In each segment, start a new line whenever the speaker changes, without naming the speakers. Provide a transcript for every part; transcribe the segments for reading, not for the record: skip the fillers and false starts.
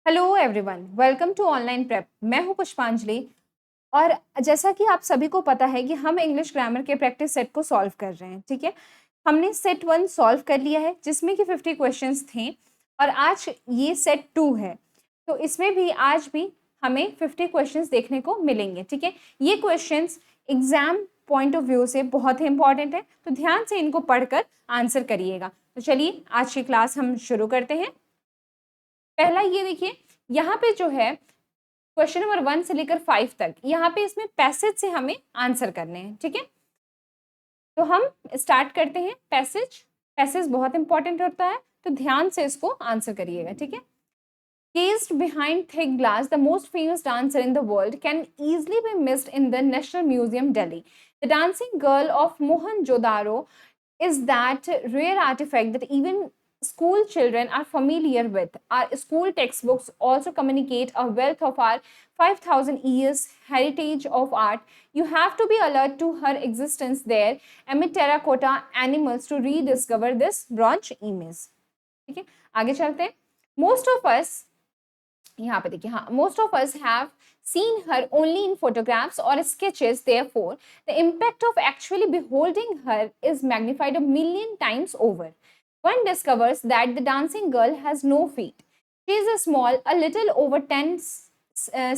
Hello everyone, welcome to online prep. मैं हूं पुष्पांजलि और जैसा कि आप सभी को पता है कि हम इंग्लिश ग्रामर के प्रैक्टिस सेट को सॉल्व कर रहे हैं। ठीक है, हमने सेट 1 सॉल्व कर लिया है जिसमें कि 50 क्वेश्चंस थे और आज ये सेट 2 है। तो इसमें भी आज भी हमें 50 क्वेश्चंस देखने को मिलेंगे। ठीक है, ये questions exam point of view से बहुत ही इंपॉर्टेंट है, तो ध्यान से इनको पढ़कर आंसर करिएगा। तो चलिए आज की क्लास हम शुरू करते हैं। पहला ये देखिए, यहाँ पे जो है क्वेश्चन नंबर 1 से लेकर 5 तक, यहाँ पे इसमें पैसेज से हमें आंसर करने हैं। ठीक है, तो हम स्टार्ट करते हैं। पैसेज बहुत इंपॉर्टेंट होता है, तो ध्यान से इसको आंसर करिएगा। ठीक है, Cased behind thick glass, the most famous dancer in the world can easily be missed in the National Museum, Delhi. The dancing girl of Mohenjo-daro is that rare artifact that even school children are familiar with. Our school textbooks also communicate a wealth of our 5,000 years heritage of art. You have to be alert to her existence there amid terracotta animals to rediscover this bronze image. ठीक है, आगे चलते हैं। Most of us, यहाँ पे देखिए, हाँ, most of us have seen her only in photographs or sketches. Therefore, the impact of actually beholding her is magnified a million times over. One discovers that the dancing girl has no feet. She is small, a little over 10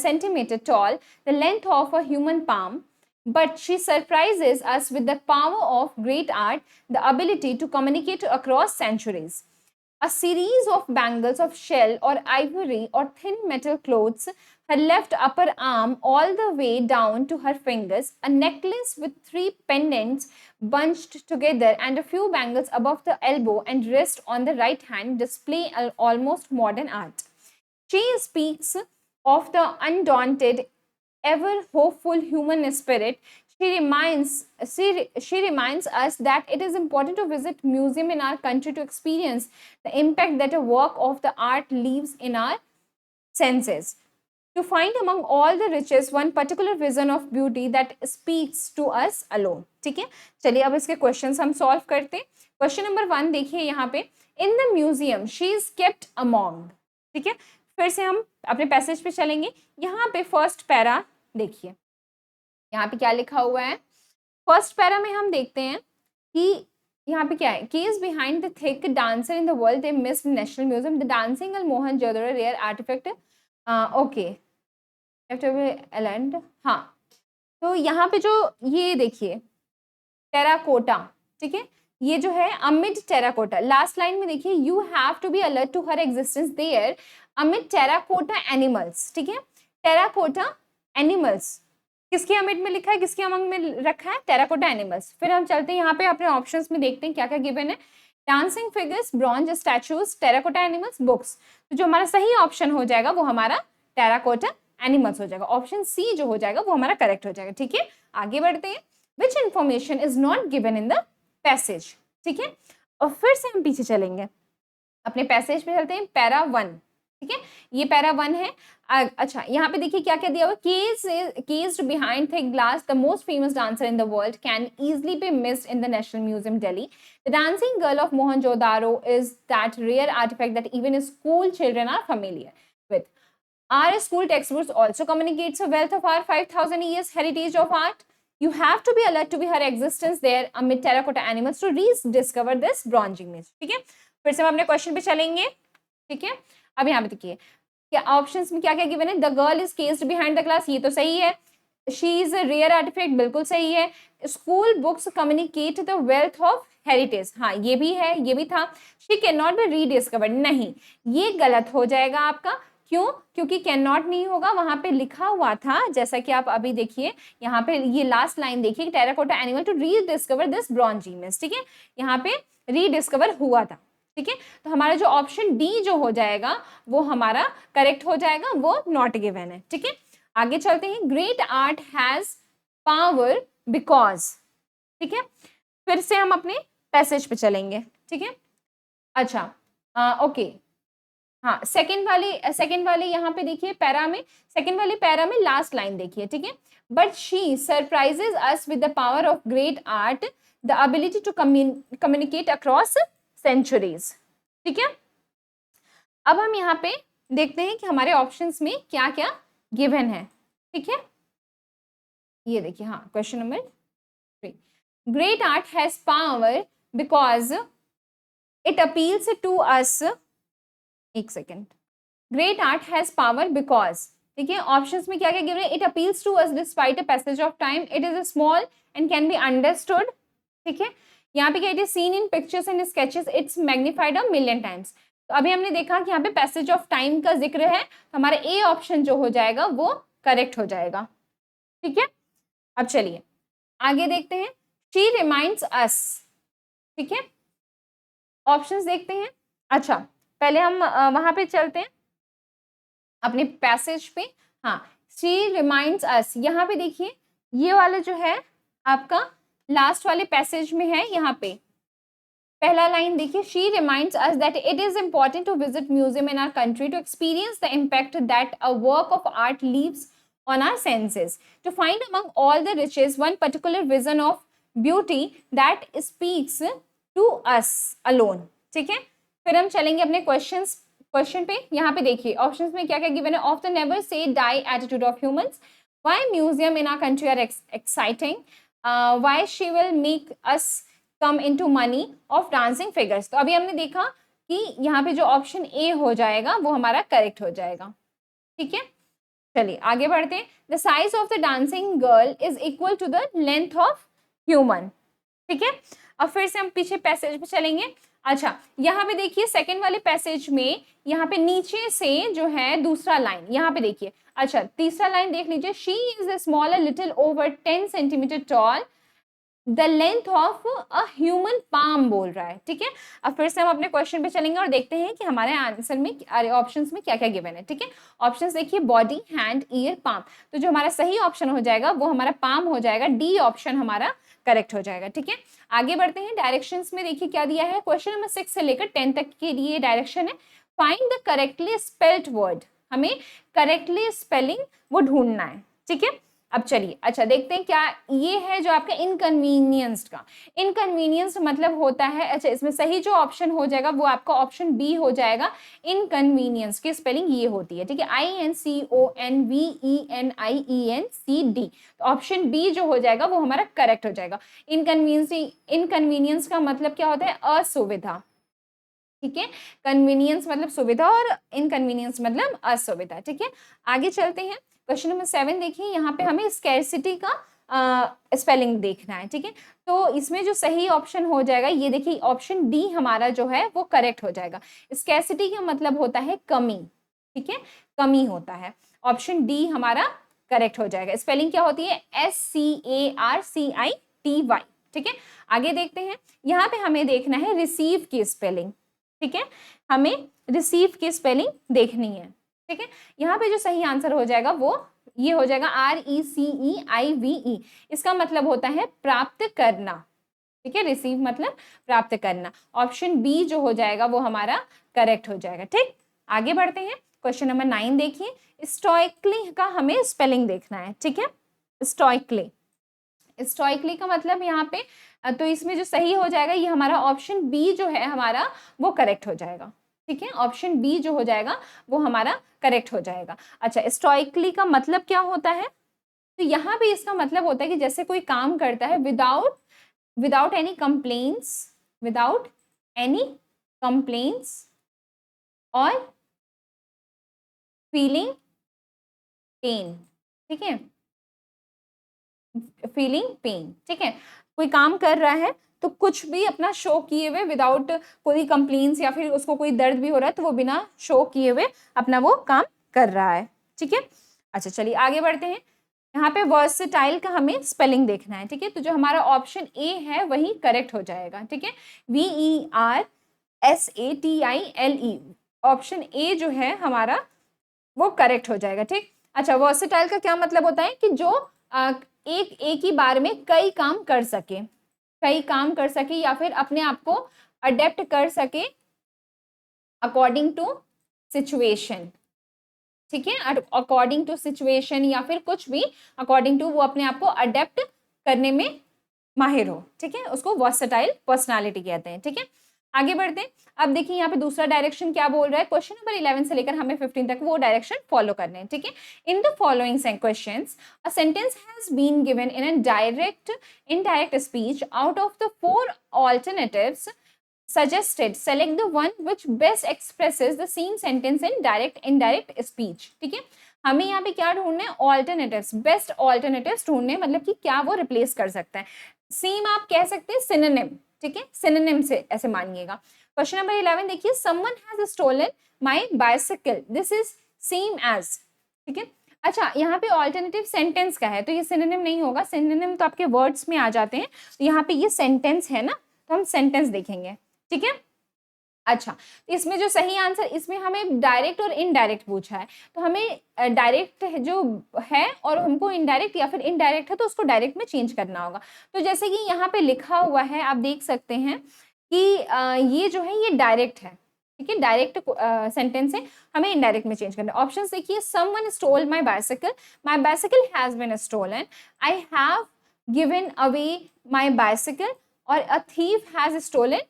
centimeter tall, the length of a human palm. But she surprises us with the power of great art, the ability to communicate across centuries. A series of bangles of shell or ivory or thin metal clothes her left upper arm all the way down to her fingers, a necklace with 3 pendants bunched together and a few bangles above the elbow and wrist on the right hand display almost modern art. She speaks of the undaunted, ever hopeful human spirit. She reminds us that it is important to visit museum in our country to experience the impact that a work of the art leaves in our senses. To find among all the riches one particular vision of beauty that speaks to us alone. ठीक है, चलिए अब इसके questions हम solve करते हैं। Question number 1 देखिए, यहाँ पे in the museum she is kept among. ठीक है, फिर से हम अपने पैसेज पे चलेंगे। यहाँ पे फर्स्ट पैरा देखिए, यहाँ पे क्या लिखा हुआ है। फर्स्ट पैरा में हम देखते हैं कि यहाँ पे क्या है, case behind the thick dancer in the world they missed national museum the dancing girl Mohenjodaro rare artifact. Okay, हाँ, तो यहाँ पे जो ये देखिए टेराकोटा, ठीक है, ये जो है अमिड टेराकोटा। लास्ट लाइन में देखिए, you have to be alert to her existence there amid terracotta animals. ठीक है, टेराकोटा एनिमल्स किसके अमिड में लिखा है, किसके अमंग में रखा है, टेराकोटा एनिमल्स। फिर हम चलते हैं यहाँ पे अपने ऑप्शंस में, देखते हैं क्या क्या गिवन है। Dancing figures, bronze statues, terracotta animals, books. तो जो हमारा सही ऑप्शन हो जाएगा वो हमारा टेराकोटा एनिमल्स हो जाएगा। ऑप्शन सी जो हो जाएगा वो हमारा करेक्ट हो जाएगा। ठीक है, आगे बढ़ते हैं। Which information is not given in the passage. ठीक है, और फिर से हम पीछे चलेंगे, अपने पैसेज पे चलते हैं। पैरा 1, ठीक है, ये पैरा 1 है। अच्छा, यहाँ पे देखिए क्या क्या दिया हुआ। Cased behind thick glass, the most famous dancer in the world can easily be missed in the National Museum, Delhi. The dancing girl of Mohenjo-daro is that rare artifact that even school children are familiar with. Our school textbooks also communicates a wealth of our 5,000 years heritage of art. You have to be alert to be her existence there amid terracotta animals to rediscover this bronze image. ठीक है, फिर से हम अपने question पे चलेंगे। ठीक है, अब यहाँ पे देखिए क्या ऑप्शंस में क्या क्या गिवन है। The girl is cased behind the glass, ये तो सही है। She is a rare artifact, बिल्कुल सही है। School books communicate the wealth of heritage, हाँ ये भी है, ये भी था। She can not be rediscovered, नहीं, ये गलत हो जाएगा आपका। क्यों? क्योंकि कैन नॉट नहीं होगा, वहां पे लिखा हुआ था, जैसा कि आप अभी देखिए यहाँ पे ये लास्ट लाइन देखिए, terracotta animal to rediscover this bronze image. ठीक है, यहाँ पे रीडिस्कवर हुआ था। ठीक है, तो हमारा जो ऑप्शन डी जो हो जाएगा वो हमारा करेक्ट हो जाएगा, वो नॉट गिवन है। ठीक है, आगे चलते हैं। Great art has power because, ठीक है, फिर से हम अपने पैसेज पे चलेंगे। ठीक है, अच्छा, ओके, हाँ, सेकंड वाले यहाँ पे देखिए पैरा में, सेकंड वाले पैरा में लास्ट लाइन देखिए। ठीक है, but she surprises us with the power of great art, the ability to communicate across centuries. ठीक है, अब हम यहाँ पे देखते हैं कि हमारे ऑप्शंस में क्या क्या गिवन है, ठीक है। ये देखिए, हाँ, question number 3, great art has power because it appeals to us, एक second, great art has power because, ठीक है, ऑप्शंस में क्या क्या गिवन है, it appeals to us despite a passage of time, it is small and can be understood, ठीक है, यहाँ पे क्या, it is seen in pictures and sketches, it's magnified a million times. तो अभी हमने देखा कि यहाँ पे पैसेज ऑफ टाइम का जिक्र है, तो हमारा ए ऑप्शन जो हो जाएगा वो करेक्ट हो जाएगा, ठीक है। अब चलिए आगे देखते हैं, शी रिमाइंड्स अस, ठीक है, ऑप्शंस देखते हैं। अच्छा, पहले हम वहां पे चलते हैं अपने पैसेज पे। हाँ, शी रिमाइंड्स अस, यहाँ पे देखिए, ये वाला जो है आपका लास्ट वाले पैसेज में है, यहाँ पे पहला लाइन देखिए, she reminds us that it is important to visit museum in our country to experience the impact that a work of art leaves on our senses, to find among all the riches one particular vision of beauty that speaks to us alone, ठीक है। फिर हम चलेंगे अपने question पे। यहाँ पे देखिए ऑप्शंस में क्या क्या गिवन है, of the never say die attitude of humans, why museum in our country are exciting, why she will make us come into money of dancing figures. तो अभी हमने देखा कि यहाँ पे जो ऑप्शन ए हो जाएगा वो हमारा करेक्ट हो जाएगा, ठीक है। चलिए आगे बढ़ते हैं, the size of the dancing girl is equal to the length of human, ठीक है। अब फिर से हम पीछे पैसेज पे चलेंगे। अच्छा, यहाँ पे देखिए सेकंड वाले पैसेज में यहाँ पे नीचे से जो है दूसरा लाइन, यहाँ पे देखिए, अच्छा तीसरा लाइन देख लीजिए, she is small little over 10 centimetre toll, the length of a human palm बोल रहा है, ठीक है। अब फिर से हम अपने क्वेश्चन पे चलेंगे और देखते हैं कि हमारे आंसर में, अरे ऑप्शंस में क्या क्या गिवन है, ठीक है। ऑप्शंस देखिए, बॉडी, हैंड, ईयर, पाम, तो जो हमारा सही ऑप्शन हो जाएगा वो हमारा पाम हो जाएगा, डी ऑप्शन हमारा करेक्ट हो जाएगा, ठीक है। आगे बढ़ते हैं, डायरेक्शंस में देखिए क्या दिया है, क्वेश्चन नंबर 6 से लेकर 10 तक के लिए डायरेक्शन है, find the correctly spelled word, हमें करेक्टली स्पेलिंग वो ढूंढना है, ठीक है। अब चलिए, अच्छा देखते हैं क्या ये है जो आपका इनकन्वीनियंस्ड का, इनकन्वीनियंस्ड मतलब होता है, अच्छा इसमें सही जो ऑप्शन हो जाएगा वो आपका ऑप्शन बी हो जाएगा, इनकन्वीनियंस की स्पेलिंग ये होती है, ठीक है, INCONVENIENCD, तो ऑप्शन बी जो हो जाएगा वो हमारा करेक्ट हो जाएगा। इनकन्वीनियंस का मतलब क्या होता है, असुविधा, ठीक है, कन्वीनियंस मतलब सुविधा और इनकन्वीनियंस मतलब असुविधा, ठीक है। आगे चलते हैं, क्वेश्चन नंबर 7 देखिए, यहाँ पे हमें स्कैरसिटी का स्पेलिंग देखना है, ठीक है। तो इसमें जो सही ऑप्शन हो जाएगा, ये देखिए ऑप्शन डी हमारा जो है वो करेक्ट हो जाएगा। स्कैरसिटी का मतलब होता है कमी, ठीक है, कमी होता है, ऑप्शन डी हमारा करेक्ट हो जाएगा। स्पेलिंग क्या होती है, SCARCITY, ठीक है। आगे देखते हैं, यहाँ पे हमें देखना है रिसीव की स्पेलिंग, ठीक है, हमें रिसीव की स्पेलिंग देखनी है, ठीक है। यहाँ पे जो सही आंसर हो जाएगा वो ये हो जाएगा RECEIVE, इसका मतलब होता है प्राप्त करना, ठीक है, रिसीव मतलब प्राप्त करना, ऑप्शन बी जो हो जाएगा वो हमारा करेक्ट हो जाएगा, ठीक। आगे बढ़ते हैं, क्वेश्चन नंबर 9 देखिए, स्टोइकली का हमें स्पेलिंग देखना है, ठीक है, स्टोइकली, स्टोइकली का मतलब यहाँ पे, तो इसमें जो सही हो जाएगा ये हमारा ऑप्शन बी जो है हमारा वो करेक्ट हो जाएगा, ठीक है, ऑप्शन बी जो हो जाएगा वो हमारा करेक्ट हो जाएगा। अच्छा, स्टोइकली का मतलब क्या होता है, तो यहाँ पे इसका मतलब होता है कि जैसे कोई काम करता है without any complaints, without any complaints और फीलिंग पेन, ठीक है, फीलिंग पेन, ठीक है, कोई काम कर रहा है तो कुछ भी अपना शो किए हुए, विदाउट कोई कंप्लेंट्स या फिर उसको कोई दर्द भी हो रहा है तो वो बिना शो किए हुए अपना वो काम कर रहा है, ठीक है। अच्छा चलिए आगे बढ़ते हैं, यहाँ पे वर्सेटाइल का हमें स्पेलिंग देखना है, ठीक है, तो जो हमारा ऑप्शन ए है वही करेक्ट हो जाएगा, ठीक है, VERSATILE, ऑप्शन ए जो है हमारा वो करेक्ट हो जाएगा, ठीक। अच्छा, वर्सेटाइल का क्या मतलब होता है कि जो एक ही बार में कई काम कर सके, कई काम कर सके या फिर अपने आप को अडेप्ट कर सके अकॉर्डिंग टू सिचुएशन, ठीक है, अकॉर्डिंग टू सिचुएशन या फिर कुछ भी अकॉर्डिंग टू वो अपने आप को अडेप्ट करने में माहिर हो, ठीक है, उसको वर्सेटाइल पर्सनालिटी कहते हैं, ठीक है। आगे बढ़ते हैं। अब देखिए यहाँ पे दूसरा डायरेक्शन क्या बोल रहा है, क्वेश्चन नंबर 11 से लेकर हमें 15 तक वो डायरेक्शन फॉलो करने हैं, ठीक है। In the following questions a sentence has been given in a direct indirect speech out of the 4 alternatives suggested select the one which best expresses the same sentence in direct indirect speech, ठीक है। हमें यहाँ पे क्या ढूंढना है, alternatives, best alternatives ढूंढने, मतलब कि क्या वो रिप्लेस कर सकता है। सेम आप कह सकते हैं सिनोनिम, ठीक है, सिनोनिम से ऐसे मानिएगा। क्वेश्चन नंबर 11 देखिए, someone has stolen my bicycle, this is same as, ठीक है। अच्छा, यहाँ पे ऑल्टरनेटिव सेंटेंस का है तो ये सिनोनिम नहीं होगा, सिनोनिम तो आपके वर्ड्स में आ जाते हैं, तो यहाँ पे ये सेंटेंस है ना, तो हम सेंटेंस देखेंगे, ठीक है। अच्छा, तो इसमें जो सही आंसर, इसमें हमें डायरेक्ट और इनडायरेक्ट पूछा है, तो हमें डायरेक्ट जो है और हमको इनडायरेक्ट या फिर इनडायरेक्ट है तो उसको डायरेक्ट में चेंज करना होगा। तो जैसे कि यहाँ पे लिखा हुआ है, आप देख सकते हैं कि ये जो है ये डायरेक्ट है, ठीक है, डायरेक्ट सेंटेंस है, हमें इनडायरेक्ट में चेंज करना है। ऑप्शन देखिए, someone stole my bicycle has been stolen, I have given away my bicycle, और a thief has stolen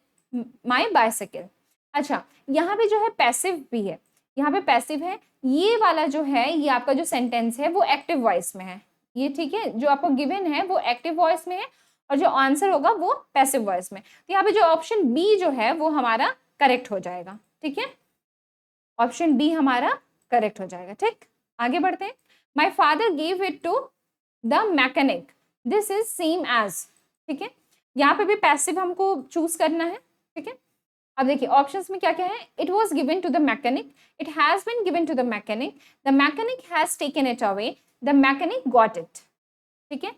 my bicycle. अच्छा, यहाँ पे जो है पैसिव भी है, यहाँ पे पैसिव है, ये वाला जो है ये आपका जो सेंटेंस है वो एक्टिव वॉइस में है, ये ठीक है, जो आपको गिवन है वो एक्टिव वॉइस में है और जो आंसर होगा वो पैसिव वॉइस में। तो यहाँ पे जो ऑप्शन बी जो है वो हमारा करेक्ट हो जाएगा, ठीक है, ऑप्शन बी हमारा करेक्ट हो जाएगा, ठीक। आगे बढ़ते हैं। My father give it to the mechanic, this is same as, ठीक है, यहाँ पे भी पैसिव हमको चूज करना है, ठीक है। अब देखिए ऑप्शंस में क्या क्या है, it was given to the mechanic, it has been given to the mechanic has taken it away, the mechanic got it, ठीक है।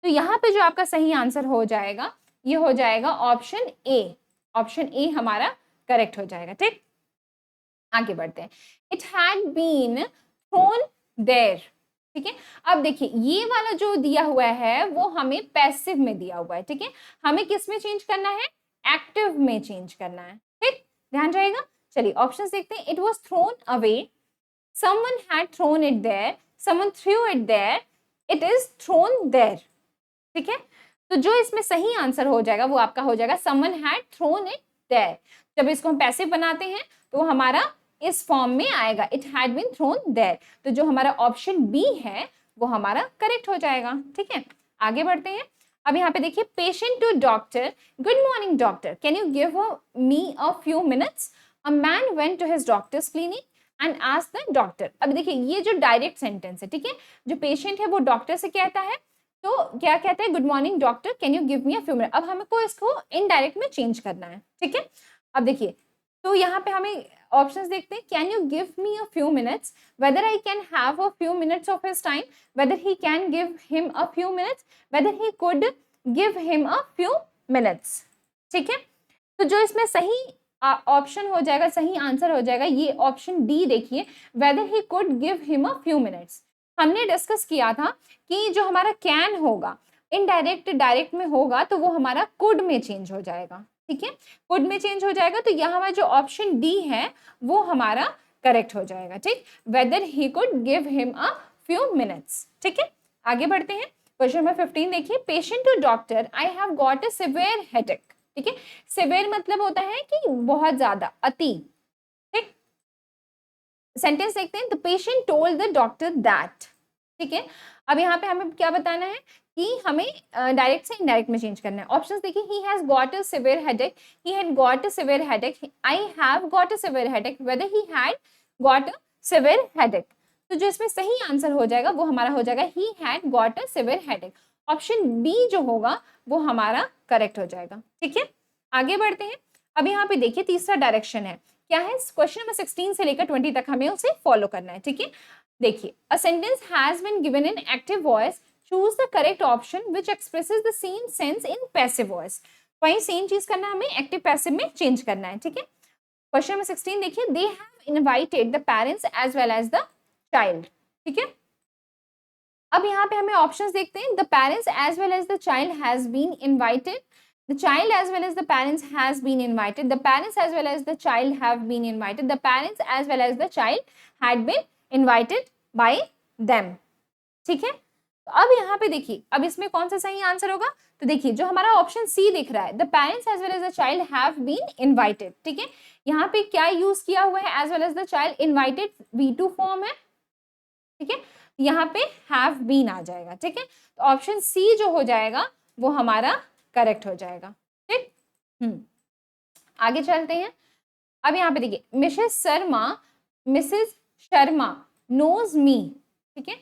तो यहाँ पे जो आपका सही आंसर हो जाएगा ये हो जाएगा ऑप्शन ए, ऑप्शन ए हमारा करेक्ट हो जाएगा, ठीक। आगे बढ़ते हैं। It had been thrown there, ठीक है। अब देखिए ये वाला जो दिया हुआ है वो हमें पैसिव में दिया हुआ है, ठीक है, हमें किस में चेंज करना है, एक्टिव में चेंज करना है, ठीक, ध्यान रहेगा। चलिए ऑप्शंस देखते हैं। It was thrown away, someone had thrown it there, someone through it there, it is thrown there, ठीक है। तो जो इसमें सही आंसर हो जाएगा वो आपका हो जाएगा someone had thrown it there. जब इसको हम पैसिव बनाते हैं तो हमारा इस फॉर्म में आएगा, it had been thrown there, तो जो हमारा ऑप्शन बी है वो हमारा करेक्ट हो जाएगा, ठीक है। आगे बढ़ते हैं। अब यहाँ पे देखिए, patient to doctor, good morning doctor, can you give me a few minutes, a man went to his doctor's clinic and asked the doctor. अब देखिए ये जो डायरेक्ट सेंटेंस है, ठीक है, जो पेशेंट है वो डॉक्टर से कहता है, तो क्या कहते हैं, good morning doctor, can you give me a few minute. अब हमको इसको इनडायरेक्ट में चेंज करना है, ठीक है। अब देखिए, तो यहाँ पे हमें ऑप्शंस देखते हैं। Can you give me a few minutes, whether I can have a few minutes of his time, weather he can give him a few minutes, weather he could give him a few minutes, ठीक है। तो जो इसमें सही option हो जाएगा, सही answer हो जाएगा ये ऑप्शन डी, देखिए, weather he could give him a few minutes. हमने डिस्कस किया था कि जो हमारा कैन होगा इनडायरेक्ट डायरेक्ट में होगा तो वो हमारा कुड में चेंज हो जाएगा, ठीक है, कुड में चेंज हो जाएगा। तो यहाँ हमारा जो ऑप्शन डी है वो हमारा करेक्ट हो जाएगा, ठीक, whether he could give him a few minutes, ठीक है। आगे बढ़ते हैं। क्वेश्चन नंबर 15 देखिए, patient to doctor, I have got a severe headache, ठीक है, सिवियर मतलब होता है कि बहुत ज्यादा, अति, ठीक। सेंटेंस देखते हैं। The patient told the doctor that, ठीक है। अब यहाँ पे हमें क्या बताना है कि हमें डायरेक्ट से इनडायरेक्ट में चेंज करना है। ऑप्शंस देखिए, he has got a severe headache, he had got a severe headache, I have got a severe headache, weather he had got a severe headache. तो जो इसमें सही आंसर हो जाएगा वो हमारा हो जाएगा he had got a severe headache, option B जो होगा वो हमारा करेक्ट हो जाएगा, ठीक है। आगे बढ़ते हैं। अब यहाँ पे देखिए तीसरा डायरेक्शन है, क्या है, क्वेश्चन नंबर 16 से लेकर 20 तक हमें उसे फॉलो करना है, ठीक है। देखिए, a sentence has been given in active voice, choose the correct option which expresses the same sense in passive voice. वही सेम चीज करना है, हमें एक्टिव पैसिव में चेंज करना है, ठीक है। क्वेश्चन नंबर 16 देखिए, they have invited the parents as well as the child, ठीक है। अब यहाँ पे हमें ऑप्शंस देखते हैं। The parents as well as the child has been invited, the child as well as the parents has been invited, the parents as well as the child have been invited, the parents as well as the child had been invited by them, ठीक है। तो अब यहाँ पे देखिए, अब इसमें कौन सा सही आंसर होगा, तो देखिए जो हमारा ऑप्शन सी दिख रहा है, the parents as well as the child have been invited, ठीक है, यहाँ पे क्या यूज किया हुआ है, as well as the child, invited V2 form है, ठीक है, यहाँ पे हैव बीन आ जाएगा, ठीक है, तो ऑप्शन सी जो हो जाएगा वो हमारा करेक्ट हो जाएगा, ठीक। आगे चलते हैं। अब यहाँ पे देखिए, मिसेस शर्मा नोज मी, ठीक है,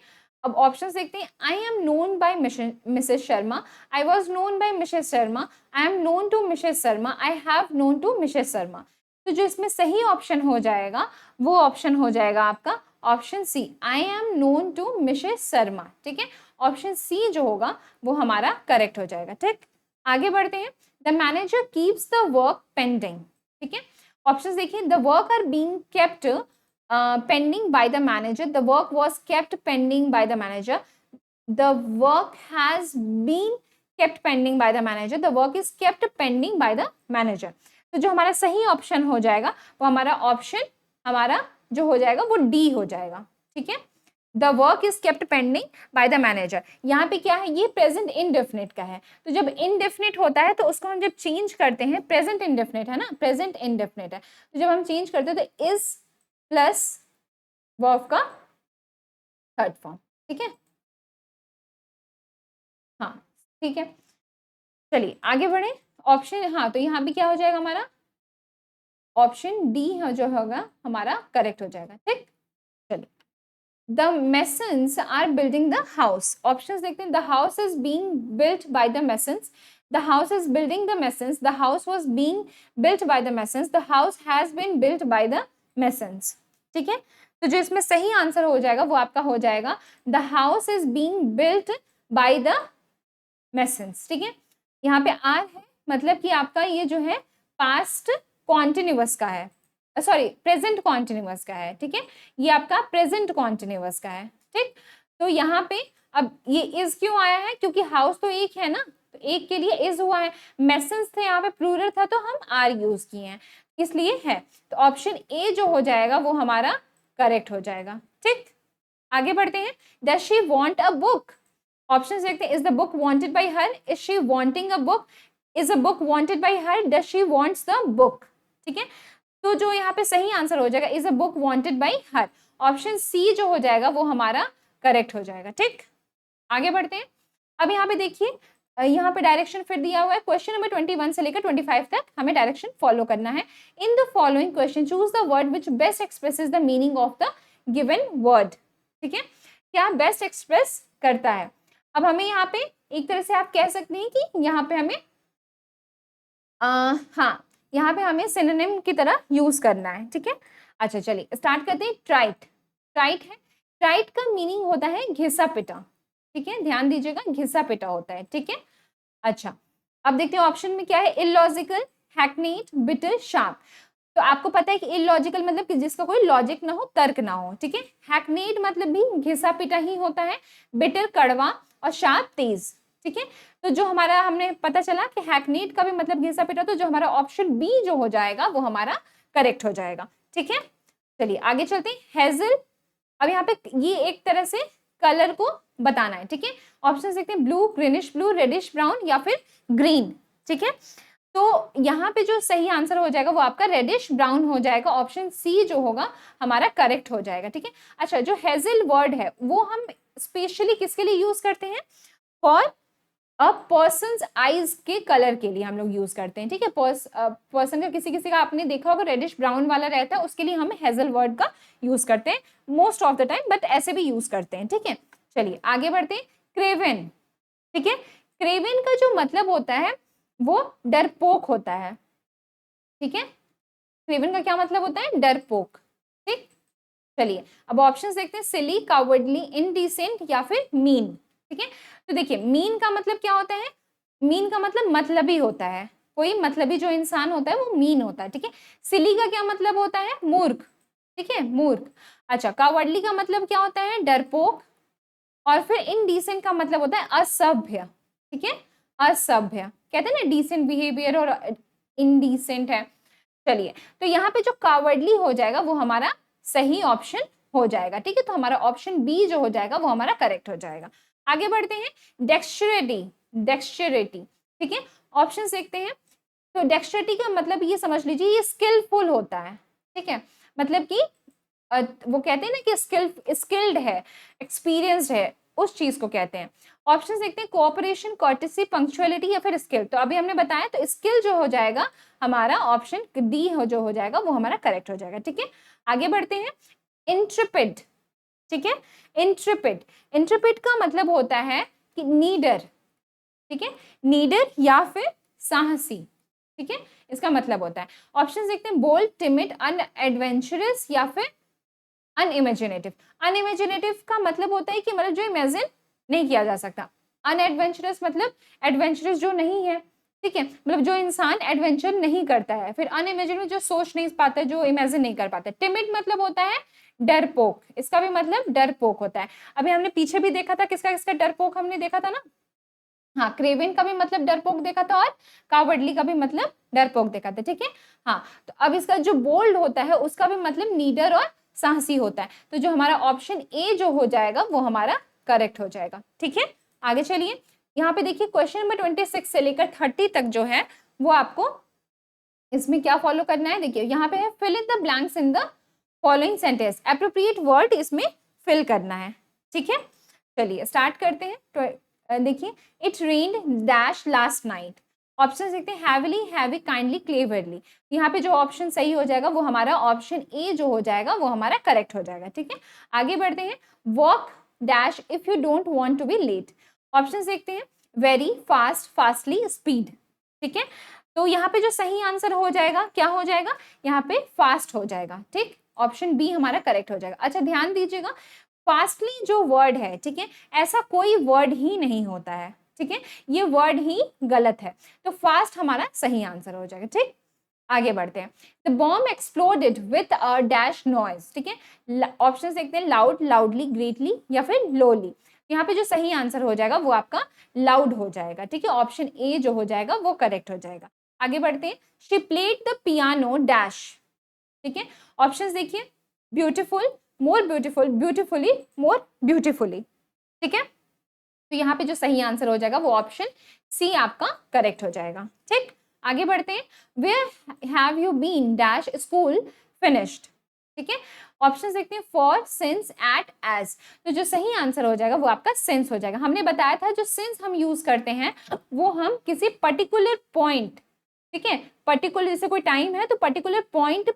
अब ऑप्शंस देखते हैं। I am known by Mrs Sharma, I was known by Mrs Sharma, I am known to Mrs Sharma, I have known to Mrs Sharma. तो जो इसमें सही ऑप्शन हो जाएगा वो ऑप्शन हो जाएगा आपका option C, I am known to Mrs Sharma, ठीक है, ऑप्शन सी जो होगा वो हमारा करेक्ट हो जाएगा, ठीक। आगे बढ़ते हैं। The manager keeps the work pending, ठीक है, ऑप्शंस देखिए। The work are being kept pending by the manager, the work was kept pending by the manager, the work has been kept pending by the manager, the work is kept pending by the manager। तो जो हमारा सही option हो जाएगा वो हमारा option हमारा जो हो जाएगा वो डी हो जाएगा, ठीक है, the work is kept pending by the manager. यहाँ पे क्या है, ये प्रेजेंट इनडेफिनिट का है, तो जब इनडेफिनिट होता है तो उसको हम जब चेंज करते हैं, प्रेजेंट इनडेफिनिट है ना, प्रेजेंट इनडेफिनिट है, तो जब हम चेंज करते हैं तो इज प्लस वर्ब का थर्ड फॉर्म, ठीक है, हाँ ठीक है। चलिए आगे बढ़े। ऑप्शन, हाँ तो यहाँ भी क्या हो जाएगा हमारा ऑप्शन डी जो होगा हमारा करेक्ट हो जाएगा, ठीक। चलिए, the masons are building the house, options देखते हैं। The house is being built by the masons, the house is building the masons, the house was being built by the masons, the house has been built by the masons, ठीक है। तो जो इसमें सही answer हो जाएगा वो आपका हो जाएगा the house is being built by the masons, ठीक है। यहाँ पे आर है, मतलब कि आपका ये जो है पास्ट कॉन्टिन्यूअस का है, सॉरी प्रेजेंट कॉन्टिन्यूअस का है, ठीक है, ये आपका प्रेजेंट कॉन्टिन्यूअस का है, ठीक। तो यहाँ पे अब ये इज क्यों आया है, क्योंकि हाउस तो एक है ना, तो एक के लिए इज हुआ है, मेसन्स थे यहाँ पे प्लूरल था तो हम आर यूज किए हैं, इसलिए है। तो ऑप्शन ए जो हो जाएगा वो हमारा करेक्ट हो जाएगा, ठीक। आगे बढ़ते हैं। Does she want a book, options देखते हैं। Is the book wanted by her, is she wanting a book, is a book wanted by her, does she wants the book, ठीक है। तो जो यहाँ पे सही आंसर हो जाएगा is a book wanted by her, option C जो हो जाएगा वो हमारा करेक्ट हो जाएगा, ठीक। आगे बढ़ते हैं। अब यहाँ पे देखिए, यहाँ पे डायरेक्शन फिर दिया हुआ है, क्वेश्चन नंबर 21 से लेकर 25 तक हमें डायरेक्शन फॉलो करना है। In the following question choose the word which best expresses the meaning of the given word, ठीक है, क्या बेस्ट एक्सप्रेस करता है। अब हमें यहाँ पे एक तरह से आप कह सकते हैं कि यहाँ पे हमें हाँ यहाँ पे हमें सिनोनिम की तरह यूज करना है, ठीक है। अच्छा चलिए स्टार्ट करते हैं। ट्राइट, ट्राइट है, ट्राइट का मीनिंग होता है घिसा पिटा, ठीक है, ध्यान दीजिएगा, घिसा पिटा होता है, ठीक है। अच्छा अब देखते हैं ऑप्शन में क्या है। Illogical, hackneyed, bitter, sharp. तो आपको पता है कि इलॉजिकल मतलब कि जिसका कोई लॉजिक ना हो, तर्क ना हो, ठीक है। हैकनीड मतलब भी घिसा पिटा ही होता है, बिटर कड़वा, और शार्प तेज, ठीक है। तो जो हमारा हमने पता चला कि हैकनीड का भी मतलब घिसा पिटा, तो जो हमारा ऑप्शन बी जो हो जाएगा वो हमारा करेक्ट हो जाएगा, ठीक है। चलिए आगे चलते हैं। हेजल, अब यहाँ पे ये एक तरह से कलर को बताना है, ठीक है। ऑप्शन देखते हैं। Blue, greenish blue, reddish brown, या फिर ग्रीन, ठीक है। तो यहाँ पे जो सही आंसर हो जाएगा वो आपका रेडिश ब्राउन हो जाएगा, ऑप्शन सी जो होगा हमारा करेक्ट हो जाएगा, ठीक है। अच्छा जो हेजल वर्ड है वो हम स्पेशली किसके लिए यूज करते हैं, फॉर अ पर्सन्स आईज के कलर के लिए हम लोग यूज करते हैं, ठीक है। पर्सन का किसी किसी का आपने देखा होगा रेडिश ब्राउन वाला रहता है, उसके लिए हम हेजल वर्ड का यूज करते हैं most of the time, but ऐसे भी यूज करते हैं, ठीक है। चलिए आगे बढ़ते हैं। क्रेवन, ठीक है, क्रेवन का जो मतलब होता है वो डरपोक होता है, ठीक है। क्रेवन का क्या मतलब होता है, डरपोक, ठीक। चलिए अब ऑप्शंस देखते हैं। सिली, कावर्डली, इनडिसेंट, या फिर मीन, ठीक है। तो देखिए मीन का मतलब क्या होता है, मीन का मतलब मतलबी होता है, कोई मतलबी जो इंसान होता है वो मीन होता है, ठीक है। सिली का क्या मतलब होता है, मूर्ख, ठीक है, मूर्ख। अच्छा कावर्डली का मतलब क्या होता है, डरपोक, और फिर इनडिसेंट का मतलब होता है असभ्य, ठीक है, असभ्य, कहते हैं ना डिसेंट बिहेवियर और इनडिसेंट है। चलिए तो यहाँ पे जो कावर्डली हो जाएगा वो हमारा सही ऑप्शन हो जाएगा, ठीक है। तो हमारा ऑप्शन बी जो हो जाएगा वो हमारा करेक्ट हो जाएगा। आगे बढ़ते हैं, डेक्स्टरिटी, डेक्स्टरिटी, ठीक है। ऑप्शन देखते हैं, तो डेक्स्टरिटी का मतलब ये समझ लीजिए ये स्किलफुल होता है, ठीक है, मतलब कि वो कहते हैं ना कि स्किल्ड है, एक्सपीरियंस्ड है, उस चीज को कहते हैं। ऑप्शन देखते हैं, कोऑपरेशन, कर्टेसी, पंक्चुअलिटी या फिर स्किल। तो अभी हमने बताया, तो स्किल जो हो जाएगा हमारा ऑप्शन डी जो हो जाएगा वो हमारा करेक्ट हो जाएगा, ठीक है। आगे बढ़ते हैं, इंट्रपिड, ठीक है, इंट्रपिड, इंट्रपिड का मतलब होता है कि नीडर, ठीक है, नीडर या फिर साहसी, ठीक है, इसका मतलब होता है। ऑप्शन देखते हैं, बोल्ड, टिमिड, अनएडवेंचरस या फिर अनइमेजिनेटिव। अनइमेजिनेटिव का मतलब होता है कि मतलब जो इमेजिन नहीं किया जा सकता। अनएडवेंचरस मतलब एडवेंचरस जो नहीं है, ठीक है, मतलब जो इंसान एडवेंचर नहीं करता है। फिर अनइमेजिनेटिव जो सोच नहीं पाता, जो इमेजिन नहीं कर पाता। टिमिड मतलब होता है डरपोक, इसका भी मतलब डरपोक होता है। अभी हमने पीछे भी देखा था, किसका किसका डरपोक हमने देखा था ना, हाँ, क्रेवन का भी मतलब डरपोक देखा था और कावर्डली का भी मतलब डरपोक देखा था, ठीक है। हाँ, तो अब इसका जो बोल्ड होता है उसका भी मतलब नीडर और साहसी होता है। तो जो हमारा ऑप्शन ए जो हो जाएगा वो हमारा करेक्ट हो जाएगा, ठीक है। आगे चलिए, यहाँ पे देखिए क्वेश्चन नंबर 26 से लेकर 30 तक जो है वो आपको इसमें क्या फॉलो करना है। देखिए यहाँ पे है, fill in the blanks in the following sentence, appropriate word इसमें फिल करना है, ठीक है। चलिए स्टार्ट करते हैं। देखिए, it rained dash last night. Option देखते हैं, हैविली, हैवी, काइंडली, क्लेवरली। यहाँ पे जो ऑप्शन सही हो जाएगा वो हमारा ऑप्शन ए जो हो जाएगा वो हमारा करेक्ट हो जाएगा, ठीक है। आगे बढ़ते हैं, walk dash if you don't want to be late. Option देखते हैं, वेरी, फास्ट, फास्टली, स्पीड, ठीक है। तो यहाँ पे जो सही आंसर हो जाएगा क्या हो जाएगा, यहाँ पे फास्ट हो जाएगा, ठीक, ऑप्शन बी हमारा करेक्ट हो जाएगा। अच्छा ध्यान दीजिएगा, फास्टली जो वर्ड है, ठीक है, ऐसा कोई वर्ड ही नहीं होता है, ठीक है, ये वर्ड ही गलत है। तो फास्ट हमारा सही आंसर हो जाएगा, ठीक। आगे बढ़ते हैं, the bomb exploded with a dash noise, ठीक है। ऑप्शन देखते हैं, लाउड, लाउडली, ग्रेटली या फिर लोली। यहाँ पे जो सही आंसर हो जाएगा वो आपका लाउड हो जाएगा, ठीक है, ऑप्शन ए जो हो जाएगा वो करेक्ट हो जाएगा। आगे बढ़ते हैं, she played the piano dash, ठीक है। ऑप्शंस देखिए, ब्यूटीफुल, मोर ब्यूटीफुल, ब्यूटीफुली, मोर ब्यूटीफुली, ठीक है। तो यहाँ पे जो सही आंसर हो जाएगा वो ऑप्शन सी आपका करेक्ट हो जाएगा, ठीक। आगे बढ़ते हैं, where have you been dash school finished, ठीक है। ऑप्शन देखते हैं, फॉर, सिंस, एट, एज। तो जो सही आंसर हो जाएगा वो आपका सिंस हो जाएगा। हमने बताया था जो सिंस हम यूज करते हैं वो हम किसी पर्टिकुलर पॉइंट, ठीक है, पर्टिकुलर जैसे कोई टाइम है तो पर्टिकुलर पॉइंट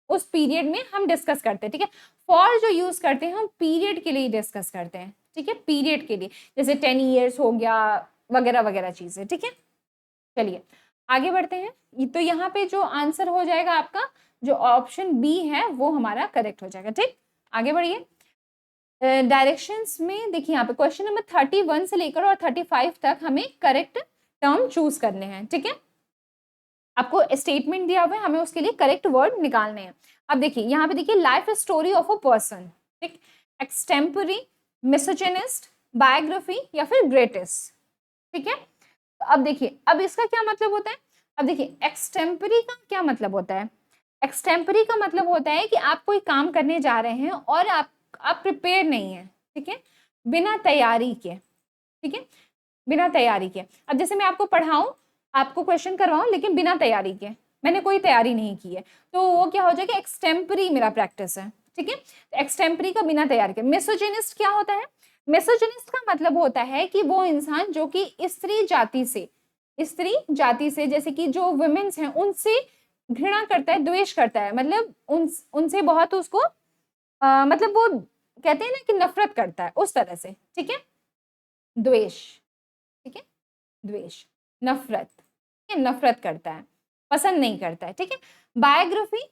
उस पीरियड में हम डिस्कस करते हैं, ठीक है। फॉर जो यूज करते हैं हम पीरियड के लिए डिस्कस करते हैं, ठीक है, पीरियड के लिए, जैसे 10 ईयर्स हो गया वगैरह वगैरह चीजें, ठीक है। चलिए आगे बढ़ते हैं, तो यहाँ पे जो आंसर हो जाएगा आपका जो ऑप्शन बी है वो हमारा करेक्ट हो जाएगा, ठीक। आगे बढ़िए, डायरेक्शंस में देखिए यहाँ पे क्वेश्चन नंबर 31 से लेकर और 35 तक हमें करेक्ट टर्म चूज करने हैं, ठीक है। आपको स्टेटमेंट दिया हुआ है, हमें उसके लिए करेक्ट वर्ड निकालने हैं। अब देखिए यहाँ पे देखिए, life story of a person, ठीक, एक्सटेम्परी, मिसोजिनिस्ट, बायोग्राफी या फिर ग्रेटेस्ट, ठीक है। तो अब देखिए, अब इसका क्या मतलब होता है। अब देखिए एक्सटेम्परी का क्या मतलब होता है। एक्सटेम्परी का मतलब होता है कि आप कोई काम करने जा रहे हैं और आप प्रिपेयर नहीं है, ठीक है, बिना तैयारी के, ठीक है, बिना तैयारी के। अब जैसे मैं आपको पढ़ाऊं, आपको क्वेश्चन करवाऊं लेकिन बिना तैयारी के, मैंने कोई तैयारी नहीं की है, तो वो क्या हो जाएगा, एक्सटेम्परी मेरा प्रैक्टिस है, ठीक है। एक्सटेम्परी का बिना तैयारी के। मिसोजिनिस्ट क्या होता है, मिसोजिनिस्ट का मतलब होता है कि वो इंसान जो कि स्त्री जाति से जैसे कि जो वुमेन्स हैं उनसे घृणा करता है, द्वेष करता है, मतलब उनसे बहुत उसको मतलब वो कहते हैं ना कि नफरत करता है, उस तरह से, ठीक है, द्वेष, ठीक है, द्वेष, नफरत, नफरत करता है, पसंद नहीं करता है, ठीक है। बायोग्राफी,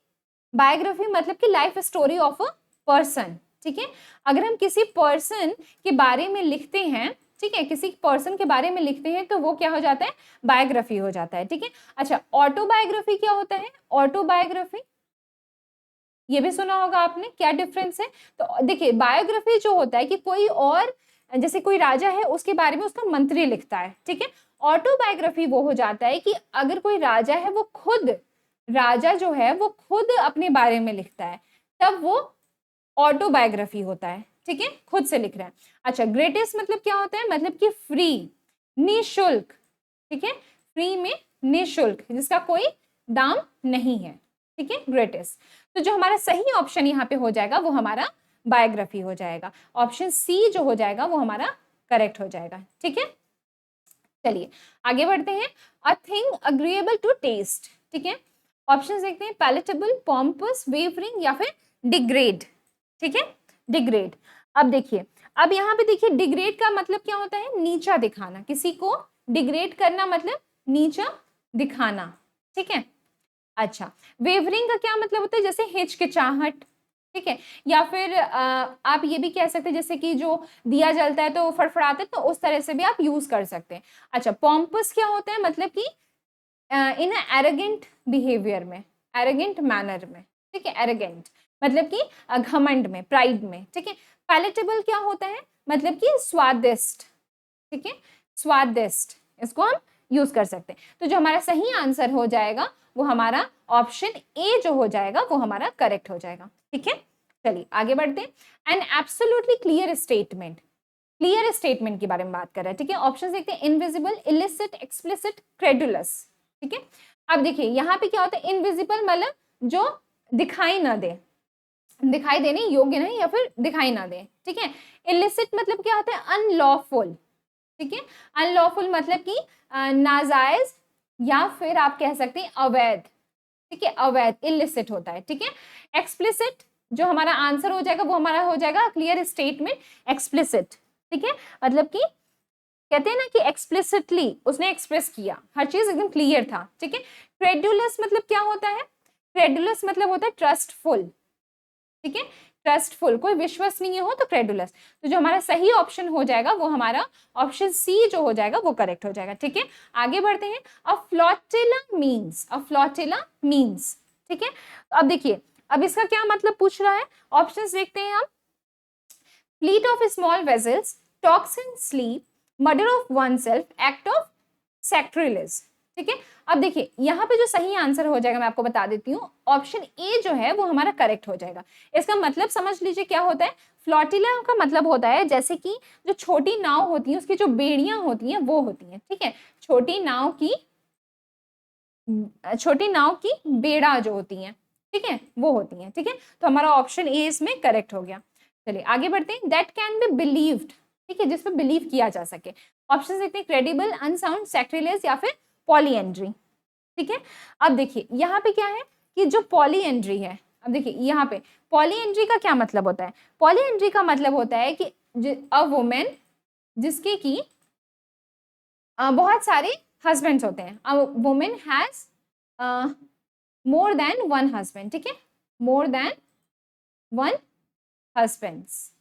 बायोग्राफी मतलब कि life story of a person, ठीक है। अगर हम किसी पर्सन के बारे में लिखते हैं, ठीक है, किसी पर्सन के बारे में लिखते हैं तो वो क्या हो जाता है, बायोग्राफी हो जाता है, ठीक है। अच्छा, ऑटोबायोग्राफी क्या होता है, ऑटोबायोग्राफी ये भी सुना होगा आपने, क्या डिफरेंस है। तो देखिए बायोग्राफी जो होता है कि कोई और, जैसे कोई राजा है उसके बारे में उसका मंत्री लिखता है, ठीक है। ऑटोबायोग्राफी वो हो जाता है कि अगर कोई राजा है वो खुद, राजा जो है वो खुद अपने बारे में लिखता है, तब वो ऑटोबायोग्राफी होता है, ठीक है, खुद से लिख रहा है। अच्छा, ग्रेटेस्ट मतलब क्या होता है, मतलब कि फ्री, निःशुल्क, ठीक है, फ्री में निःशुल्क, जिसका कोई दाम नहीं है, ठीक है, ग्रेटेस्ट। तो जो हमारा सही ऑप्शन यहाँ पे हो जाएगा वो हमारा बायोग्राफी हो जाएगा। ऑप्शन सी जो हो जाएगा वो हमारा करेक्ट हो जाएगा, ठीक है। चलिए आगे बढ़ते हैं। A thing agreeable to taste, ठीक है, ऑप्शन देखते हैं, पैलेटेबल, पॉम्पस, वेवरिंग या फिर डिग्रेड, ठीक है, डिग्रेड। अब देखिए, अब यहाँ पे देखिए डिग्रेड का मतलब क्या होता है, नीचा दिखाना, किसी को डिग्रेड करना मतलब नीचा दिखाना, ठीक है। अच्छा, वेवरिंग का क्या मतलब होता है, जैसे हिचकिचाहट, ठीक है, या फिर आप ये भी कह सकते हैं जैसे कि जो दिया जलता है तो फड़फड़ाते हैं, तो उस तरह से भी आप यूज कर सकते हैं। अच्छा, पॉम्पस क्या होता है, मतलब कि इन एरोगेंट बिहेवियर में, एरोगेंट मैनर में, ठीक है, एरोगेंट मतलब कि घमंड में, प्राइड में, ठीक है। पैलेटेबल क्या होता है, मतलब कि स्वादिष्ट, ठीक है, स्वादिष्ट, इसको हम यूज कर सकते हैं। तो जो हमारा सही आंसर हो जाएगा वो हमारा ऑप्शन ए जो हो जाएगा वो हमारा करेक्ट हो जाएगा, ठीक है। चलिए आगे बढ़ते हैं। An absolutely clear statement, clear statement के बारे में बात कर रहे हैं, ठीक है। ऑप्शन देखते हैं, इनविजिबल, इलिसिट, एक्सप्लिसिट, क्रेडुलस, ठीक है। अब देखिए यहाँ पे क्या होता है, इनविजिबल मतलब जो दिखाई ना दे, दिखाई देने योग्य नहीं या फिर दिखाई ना दे, ठीक है। इलिसिट मतलब क्या होता है, अनलॉफुल, ठीक है, अनलॉफुल मतलब कि नाजायज या फिर आप कह सकते हैं अवैध, ठीक है, अवैध, इलिसिट होता है, ठीक है। एक्सप्लिसिट जो हमारा आंसर हो जाएगा वो हमारा हो जाएगा क्लियर स्टेटमेंट, एक्सप्लिसिट, ठीक है, मतलब कि कहते हैं ना कि एक्सप्लिसिटली उसने एक्सप्रेस किया, हर चीज एकदम क्लियर था, ठीक है। क्रेडुलस मतलब क्या होता है, क्रेडुलस मतलब होता है ट्रस्टफुल, ठीक है, ट्रस्टफुल, कोई विश्वसनीय हो तो क्रेडुलस। तो जो हमारा सही ऑप्शन हो जाएगा वो हमारा ऑप्शन सी जो हो जाएगा वो करेक्ट हो जाएगा, ठीक है। आगे बढ़ते हैं। अ फ्लोटिला मीन्स, अ फ्लोटिला मीन्स, ठीक है। अब देखिए, अब इसका क्या मतलब पूछ रहा है, ऑप्शंस देखते हैं हम। Fleet of small vessels, talks in sleep, murder of one self, act of sacrilege, ठीक है। अब देखिए यहाँ पे जो सही आंसर हो जाएगा मैं आपको बता देती हूँ, ऑप्शन ए जो है वो हमारा करेक्ट हो जाएगा। इसका मतलब समझ लीजिए क्या होता है, फ्लोटिला का मतलब होता है जैसे कि जो छोटी नाव होती है उसकी जो बेड़ियां होती हैं वो होती हैं, ठीक है, छोटी नाव की बेड़ा जो होती हैं, ठीक है, वो होती हैं, ठीक है। तो हमारा ऑप्शन ए इसमें करेक्ट हो गया। चलिए आगे बढ़ते हैं। दैट कैन बी बिलीव्ड, ठीक है, जिसपे बिलीव किया जा सके। ऑप्शन देखते हैं, क्रेडिबल, अनसाउंड, सैक्रिलेज या फिर पॉलीएंड्री, ठीक है। अब देखिए यहाँ पे क्या है कि जो पॉलीएंड्री है, अब देखिए यहाँ पे पॉलीएंड्री का क्या मतलब होता है, पॉलीएंड्री का मतलब होता है कि अ वुमेन जिसके की बहुत सारे हस्बैंड्स होते हैं, a women has more than one husband, ठीक है, मोर देन वन हस्बैंड्स,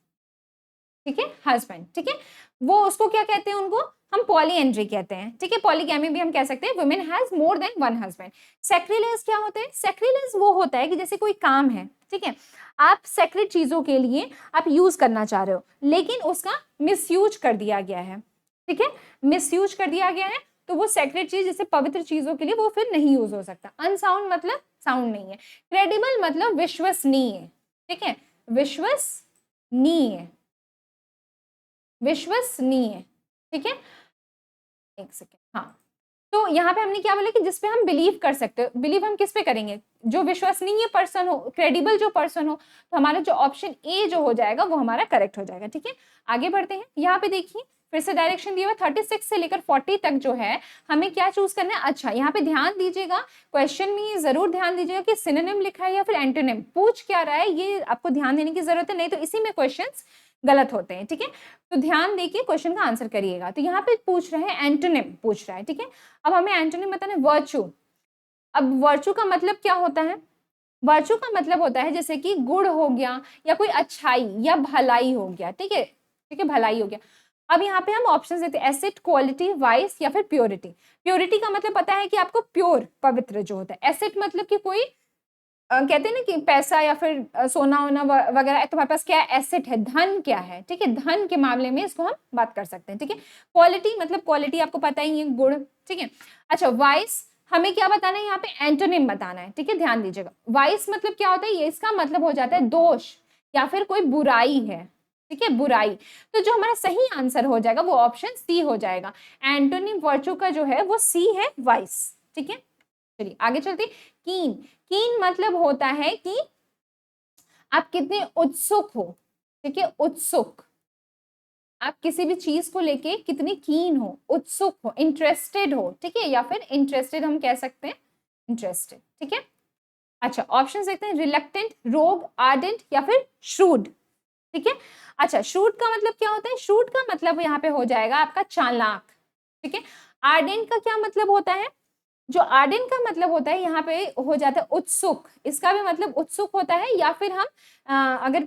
ठीक है, हस्बैंड, ठीक है, वो उसको क्या कहते हैं, उनको हम पॉलीएंड्री कहते हैं, ठीक है। पॉलीगैमी भी हम कह सकते हैं, women has more than one husband. Sacrilege क्या होता है, सैक्रिलेज वो होता है कि जैसे कोई काम है, ठीक है, आप सेक्रेट चीजों के लिए आप यूज करना चाह रहे हो लेकिन उसका मिसयूज कर दिया गया है, ठीक है, मिसयूज कर दिया गया है, तो वो सेक्रेट चीज जैसे पवित्र चीजों के लिए वो फिर नहीं यूज हो सकता। अनसाउंड मतलब साउंड नहीं है। क्रेडिबल मतलब विश्वसनीय, ठीक है, विश्वसनीय, विश्वसनीय, ठीक है। एक सेकेंड, हाँ, तो यहाँ पे हमने क्या बोला कि जिसपे हम बिलीव कर सकते हो, बिलीव हम किस पे करेंगे, जो विश्वसनीय पर्सन हो, क्रेडिबल जो पर्सन हो, तो हमारा जो ऑप्शन ए जो हो जाएगा वो हमारा करेक्ट हो जाएगा, ठीक है। आगे बढ़ते हैं। यहाँ पे देखिए फिर से डायरेक्शन दिया हुआ 36 से लेकर 40 तक जो है हमें क्या चूज करना है। अच्छा, यहाँ पे ध्यान दीजिएगा, क्वेश्चन में जरूर ध्यान दीजिएगा कि सिनोनिम लिखा है या फिर एंटोनिम, पूछ क्या रहा है ये आपको ध्यान देने की जरूरत है, नहीं तो इसी में क्वेश्चन गलत होते हैं, ठीक है। तो ध्यान देखिए क्वेश्चन का आंसर करिएगा। तो यहाँ पे पूछ रहे हैं एंटोनिम पूछ रहा है, ठीक है। अब हमें एंटोनिम बताना है वर्चू। अब वर्चू का मतलब क्या होता है, वर्चू का मतलब होता है जैसे कि गुण हो गया या कोई अच्छाई या भलाई हो गया, ठीक है, ठीक है, भलाई हो गया। अब यहाँ पे हम ऑप्शन देते हैं, एसिड, क्वालिटी, वाइस या फिर प्योरिटी। प्योरिटी का मतलब पता है कि आपको प्योर, पवित्र जो होता है। एसिड मतलब कि कोई कहते हैं ना कि पैसा या फिर सोना वोना वगैरह, तुम्हारे पास क्या है, एसेट है, धन क्या है, ठीक है, धन के मामले में इसको हम बात कर सकते हैं, ठीक है। क्वालिटी मतलब क्वालिटी आपको पता ही है, गुण, ठीक है। अच्छा, वाइस हमें क्या बताना है, यहाँ पे एंटोनिम बताना है, ठीक है, ध्यान दीजिएगा। वाइस मतलब क्या होता है, ये इसका मतलब हो जाता है दोष या फिर कोई बुराई है, ठीक है, बुराई। तो जो हमारा सही आंसर हो जाएगा वो ऑप्शन सी हो जाएगा। एंटोनिम वर्चू का जो है वो सी है, वाइस। ठीक है, चलिए आगे चलते। कीन, कीन मतलब होता है कि आप कितने उत्सुक हो। ठीक है, उत्सुक, आप किसी भी चीज को लेके कितने कीन हो, उत्सुक हो, इंटरेस्टेड हो। ठीक है, या फिर इंटरेस्टेड हम कह सकते हैं, इंटरेस्टेड। ठीक है, अच्छा ऑप्शन देखते हैं, रिलक्टेंट, रोग, आर्डेंट या फिर श्रूड। ठीक है, अच्छा श्रूड का मतलब क्या होता है? श्रूड का मतलब यहाँ पे हो जाएगा आपका चालाक। ठीक है, आर्डेंट का क्या मतलब होता है? जो आर्डेंट का मतलब होता है यहाँ पे हो जाता है उत्सुक, इसका भी मतलब उत्सुक होता है, या फिर हम अगर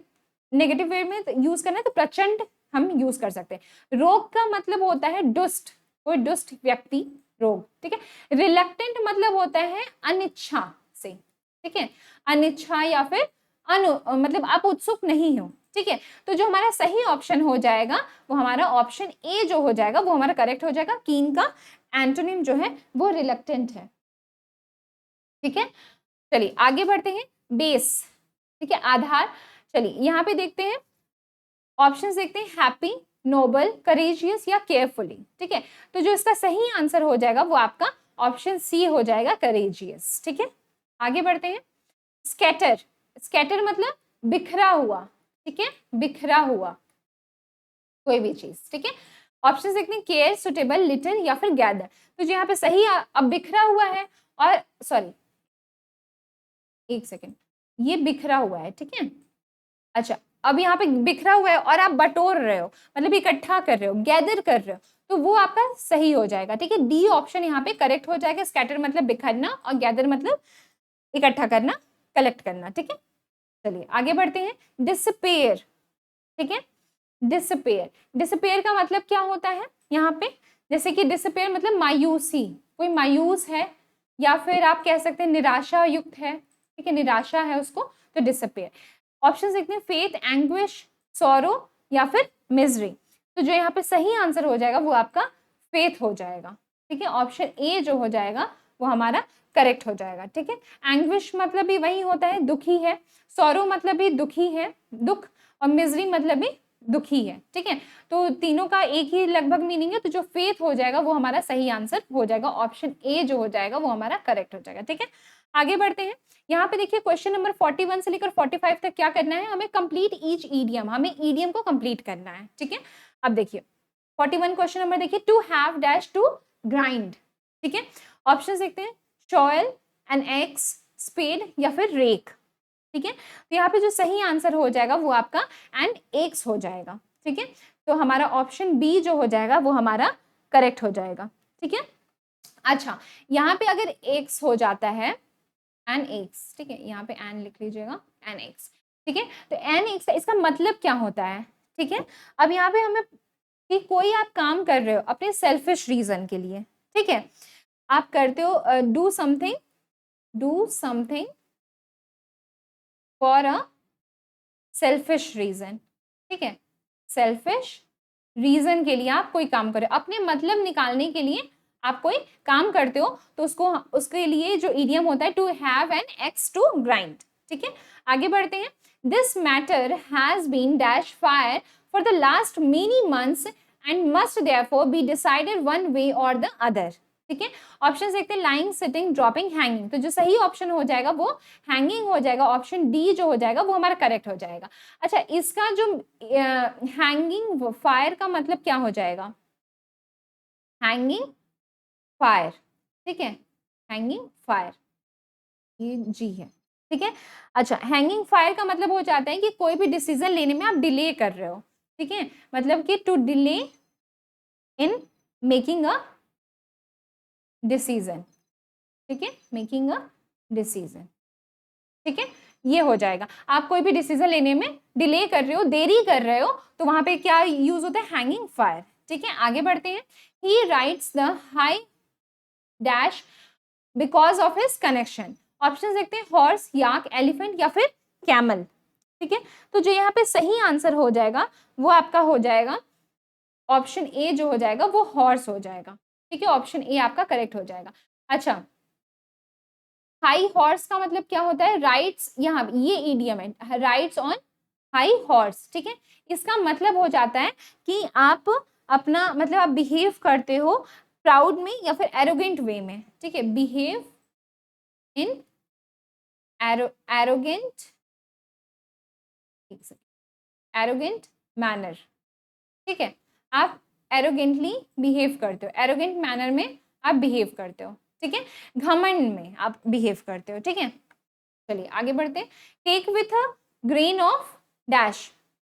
नेगेटिव वे में यूज करना है तो प्रचंड हम यूज कर सकते हैं। रोग का मतलब होता है दुष्ट, कोई दुष्ट व्यक्ति, रोग। ठीक है, रिलक्टेंट मतलब होता है अनिच्छा से। ठीक है, अनिच्छा या फिर मतलब आप उत्सुक नहीं हो। ठीक है, तो जो हमारा सही ऑप्शन हो जाएगा वो हमारा ऑप्शन ए जो हो जाएगा वो हमारा करेक्ट हो जाएगा। कीन का एंटोनिम जो है वो रिलक्टेंट है। ठीक है, चलिए आगे बढ़ते हैं। बेस, ठीक है, आधार। चलिए यहाँ पे देखते हैं, ऑप्शंस देखते हैं, हैप्पी, नोबल, करेजियस या केयरफुली। ठीक है, तो जो इसका सही आंसर हो जाएगा वो आपका ऑप्शन सी हो जाएगा, करेजियस। ठीक है, आगे बढ़ते हैं। स्कैटर, स्कैटर मतलब बिखरा हुआ। ठीक है, बिखरा हुआ कोई भी चीज। ठीक है, ऑप्शन देखते हैं, केयर, सुटेबल, लिटिल या फिर गैदर। तो जो यहाँ पे सही अब बिखरा हुआ है, और सॉरी एक सेकेंड, ये बिखरा हुआ है। ठीक है, अच्छा अब यहाँ पे बिखरा हुआ है और आप बटोर रहे हो, मतलब इकट्ठा कर रहे हो, गैदर कर रहे हो, तो वो आपका सही हो जाएगा। ठीक है, डी ऑप्शन यहाँ पे करेक्ट हो जाएगा। स्कैटर मतलब बिखरना और गैदर मतलब इकट्ठा करना, कलेक्ट करना। ठीक है, चलिए आगे बढ़ते हैं। डिसपेयर, ठीक है, डिसपेयर, डिसपेयर का मतलब क्या होता है यहाँ पे? जैसे कि डिसपेयर मतलब मायूसी, कोई मायूस है, या फिर आप कह सकते हैं निराशा युक्त है। ठीक है, निराशा है उसको, तो डिसपेयर। ऑप्शन देखते हैं, फेथ, एंग्विश, सोरो या फिर मिजरी। तो जो यहाँ पे सही आंसर हो जाएगा वो आपका फेथ हो जाएगा। ठीक है, ऑप्शन ए जो हो जाएगा वो हमारा करेक्ट हो जाएगा। ठीक है, एंग्विश मतलब भी वही होता है, दुखी है, सोरो मतलब भी दुखी है, दुख, और मिजरी मतलब भी दुखी है। ठीक है, तो तीनों का एक ही लगभग मीनिंग है, तो जो फेथ हो जाएगा वो हमारा सही आंसर हो जाएगा। ऑप्शन ए जो हो जाएगा वो हमारा करेक्ट हो जाएगा। ठीक है, आगे बढ़ते हैं। यहाँ पे देखिए क्वेश्चन नंबर 41 से लेकर 45 तक क्या करना है हमें? कंप्लीट ईच ईडियम, हमें ईडियम को कंप्लीट करना है। ठीक है, अब देखिए 41 क्वेश्चन नंबर देखिए, to have dash, to grind. ठीक है, ऑप्शन देखते हैं, शॉयल, एन एक्स, स्पेड या फिर रेक। ठीक है, तो यहाँ पे जो सही आंसर हो जाएगा वो आपका एंड एक्स हो जाएगा। ठीक है, तो हमारा ऑप्शन बी जो हो जाएगा वो हमारा करेक्ट हो जाएगा। ठीक है, अच्छा यहाँ पे अगर एक्स हो जाता है, एन एक्स, ठीक है, यहाँ पे एन लिख लीजिएगा, एन एक्स। ठीक है, तो एन एक्स इसका मतलब क्या होता है? ठीक है, अब यहाँ पे हमें कि कोई आप काम कर रहे हो अपने सेल्फिश रीजन के लिए। ठीक है, आप करते हो do something, do something for a selfish reason. ठीक है, सेल्फिश रीजन के लिए आप कोई काम करो, अपने मतलब निकालने के लिए आप कोई काम करते हो, तो उसको उसके लिए जो इडियम होता है, to have an axe to grind. ठीक है, आगे बढ़ते हैं। This matter has been dash fire for the last many months and must therefore be decided one way or the other. ठीक है, ऑप्शन देखते हैं, लाइंग, सिटिंग, ड्रॉपिंग, हैंगिंग। तो जो सही ऑप्शन हो जाएगा वो हैंगिंग हो जाएगा। ऑप्शन डी जो हो जाएगा वो हमारा करेक्ट हो जाएगा। अच्छा, इसका जो हैंगिंग फायर का मतलब क्या हो जाएगा? Hanging fire. ठीक है, हैंगिंग फायर, ये जी है। ठीक है, अच्छा हैंगिंग फायर का मतलब हो जाता है कि कोई भी डिसीजन लेने में आप डिले कर रहे हो। ठीक है, मतलब कि to delay in making a decision. ठीक है, मेकिंग अ डिसीजन। ठीक है, ये हो जाएगा, आप कोई भी डिसीजन लेने में डिले कर रहे हो, देरी कर रहे हो, तो वहां पे क्या यूज होता है? Hanging fire. ठीक है, आगे बढ़ते हैं। ही rights the high dash because of his connection. Option देखते हैं, हॉर्स, याक, एलिफेंट या फिर कैमल। ठीक है, तो जो यहाँ पे सही आंसर हो जाएगा वो आपका हो जाएगा ऑप्शन ए जो हो जाएगा वो हॉर्स हो जाएगा। ठीक है, ऑप्शन ए आपका करेक्ट हो जाएगा। अच्छा, हाई हॉर्स का मतलब क्या होता है? राइट्स, यहाँ ये ईडियम है, राइट्स ऑन हाई हॉर्स, ठीक है। इसका मतलब हो जाता है कि आप अपना मतलब आप बिहेव करते हो प्राउड में या फिर एरोगेंट वे में, ठीक है। Behave in arrogant, arrogant manner, ठीक है। आप एरोगेंटली बिहेव करते हो, एरोगेंट मैनर में आप बिहेव करते हो, ठीक है। घमंड में आप बिहेव करते हो, ठीक है। चलिए आगे बढ़ते हैं। Take with a grain of dash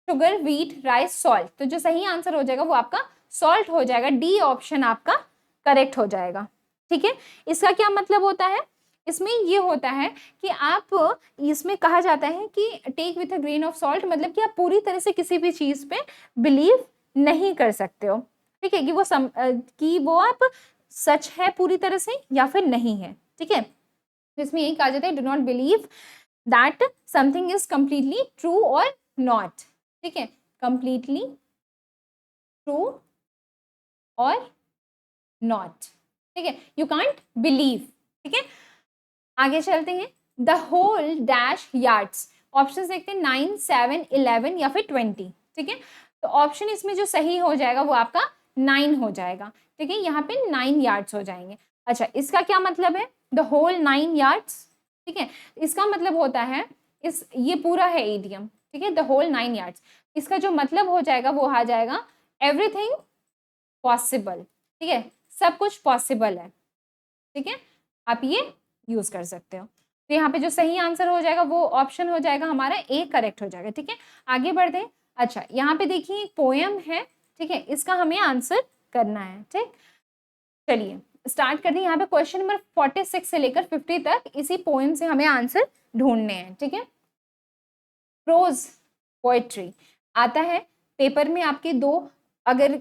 sugar, wheat, rice, salt. तो जो सही आंसर हो जाएगा वो आपका सॉल्ट हो जाएगा, डी ऑप्शन आपका करेक्ट हो जाएगा, ठीक है। इसका क्या मतलब होता है, इसमें ये होता है कि आप, इसमें कहा जाता है कि take with a grain of salt, मतलब कि आप पूरी तरह से किसी भी चीज पे बिलीव नहीं कर सकते हो, ठीक है, कि वो आप सच है पूरी तरह से या फिर नहीं है, ठीक है। तो इसमें यही कहा जाता है, do not believe that something is completely true और नॉट, ठीक है। कंप्लीटली ट्रू और नॉट, ठीक है, यू कांट बिलीव, ठीक है। आगे चलते हैं। The whole dash yards, option देखते हैं 9, 7, 11 या फिर 20, ठीक है। तो ऑप्शन इसमें जो सही हो जाएगा वो आपका 9 हो जाएगा, ठीक है। यहाँ पे 9 यार्ड्स हो जाएंगे। अच्छा, इसका क्या मतलब है, द होल 9 यार्ड्स, ठीक है। इसका मतलब होता है ये पूरा है इडियम, ठीक है, द होल 9 यार्ड्स। इसका जो मतलब हो जाएगा वो आ जाएगा एवरीथिंग पॉसिबल, ठीक है, सब कुछ पॉसिबल है, ठीक है। आप ये यूज कर सकते हो। तो यहाँ पे जो सही आंसर हो जाएगा वो ऑप्शन हो जाएगा हमारा ए करेक्ट हो जाएगा, ठीक है। आगे बढ़ते हैं। अच्छा, यहाँ पे देखिए एक पोएम है, ठीक है, इसका हमें आंसर करना है, ठीक। चलिए स्टार्ट करते हैं। यहाँ पे क्वेश्चन नंबर 46 से लेकर 50 तक इसी पोएम से हमें आंसर ढूंढने हैं, ठीक है। प्रोज पोएट्री आता है पेपर में आपके दो, अगर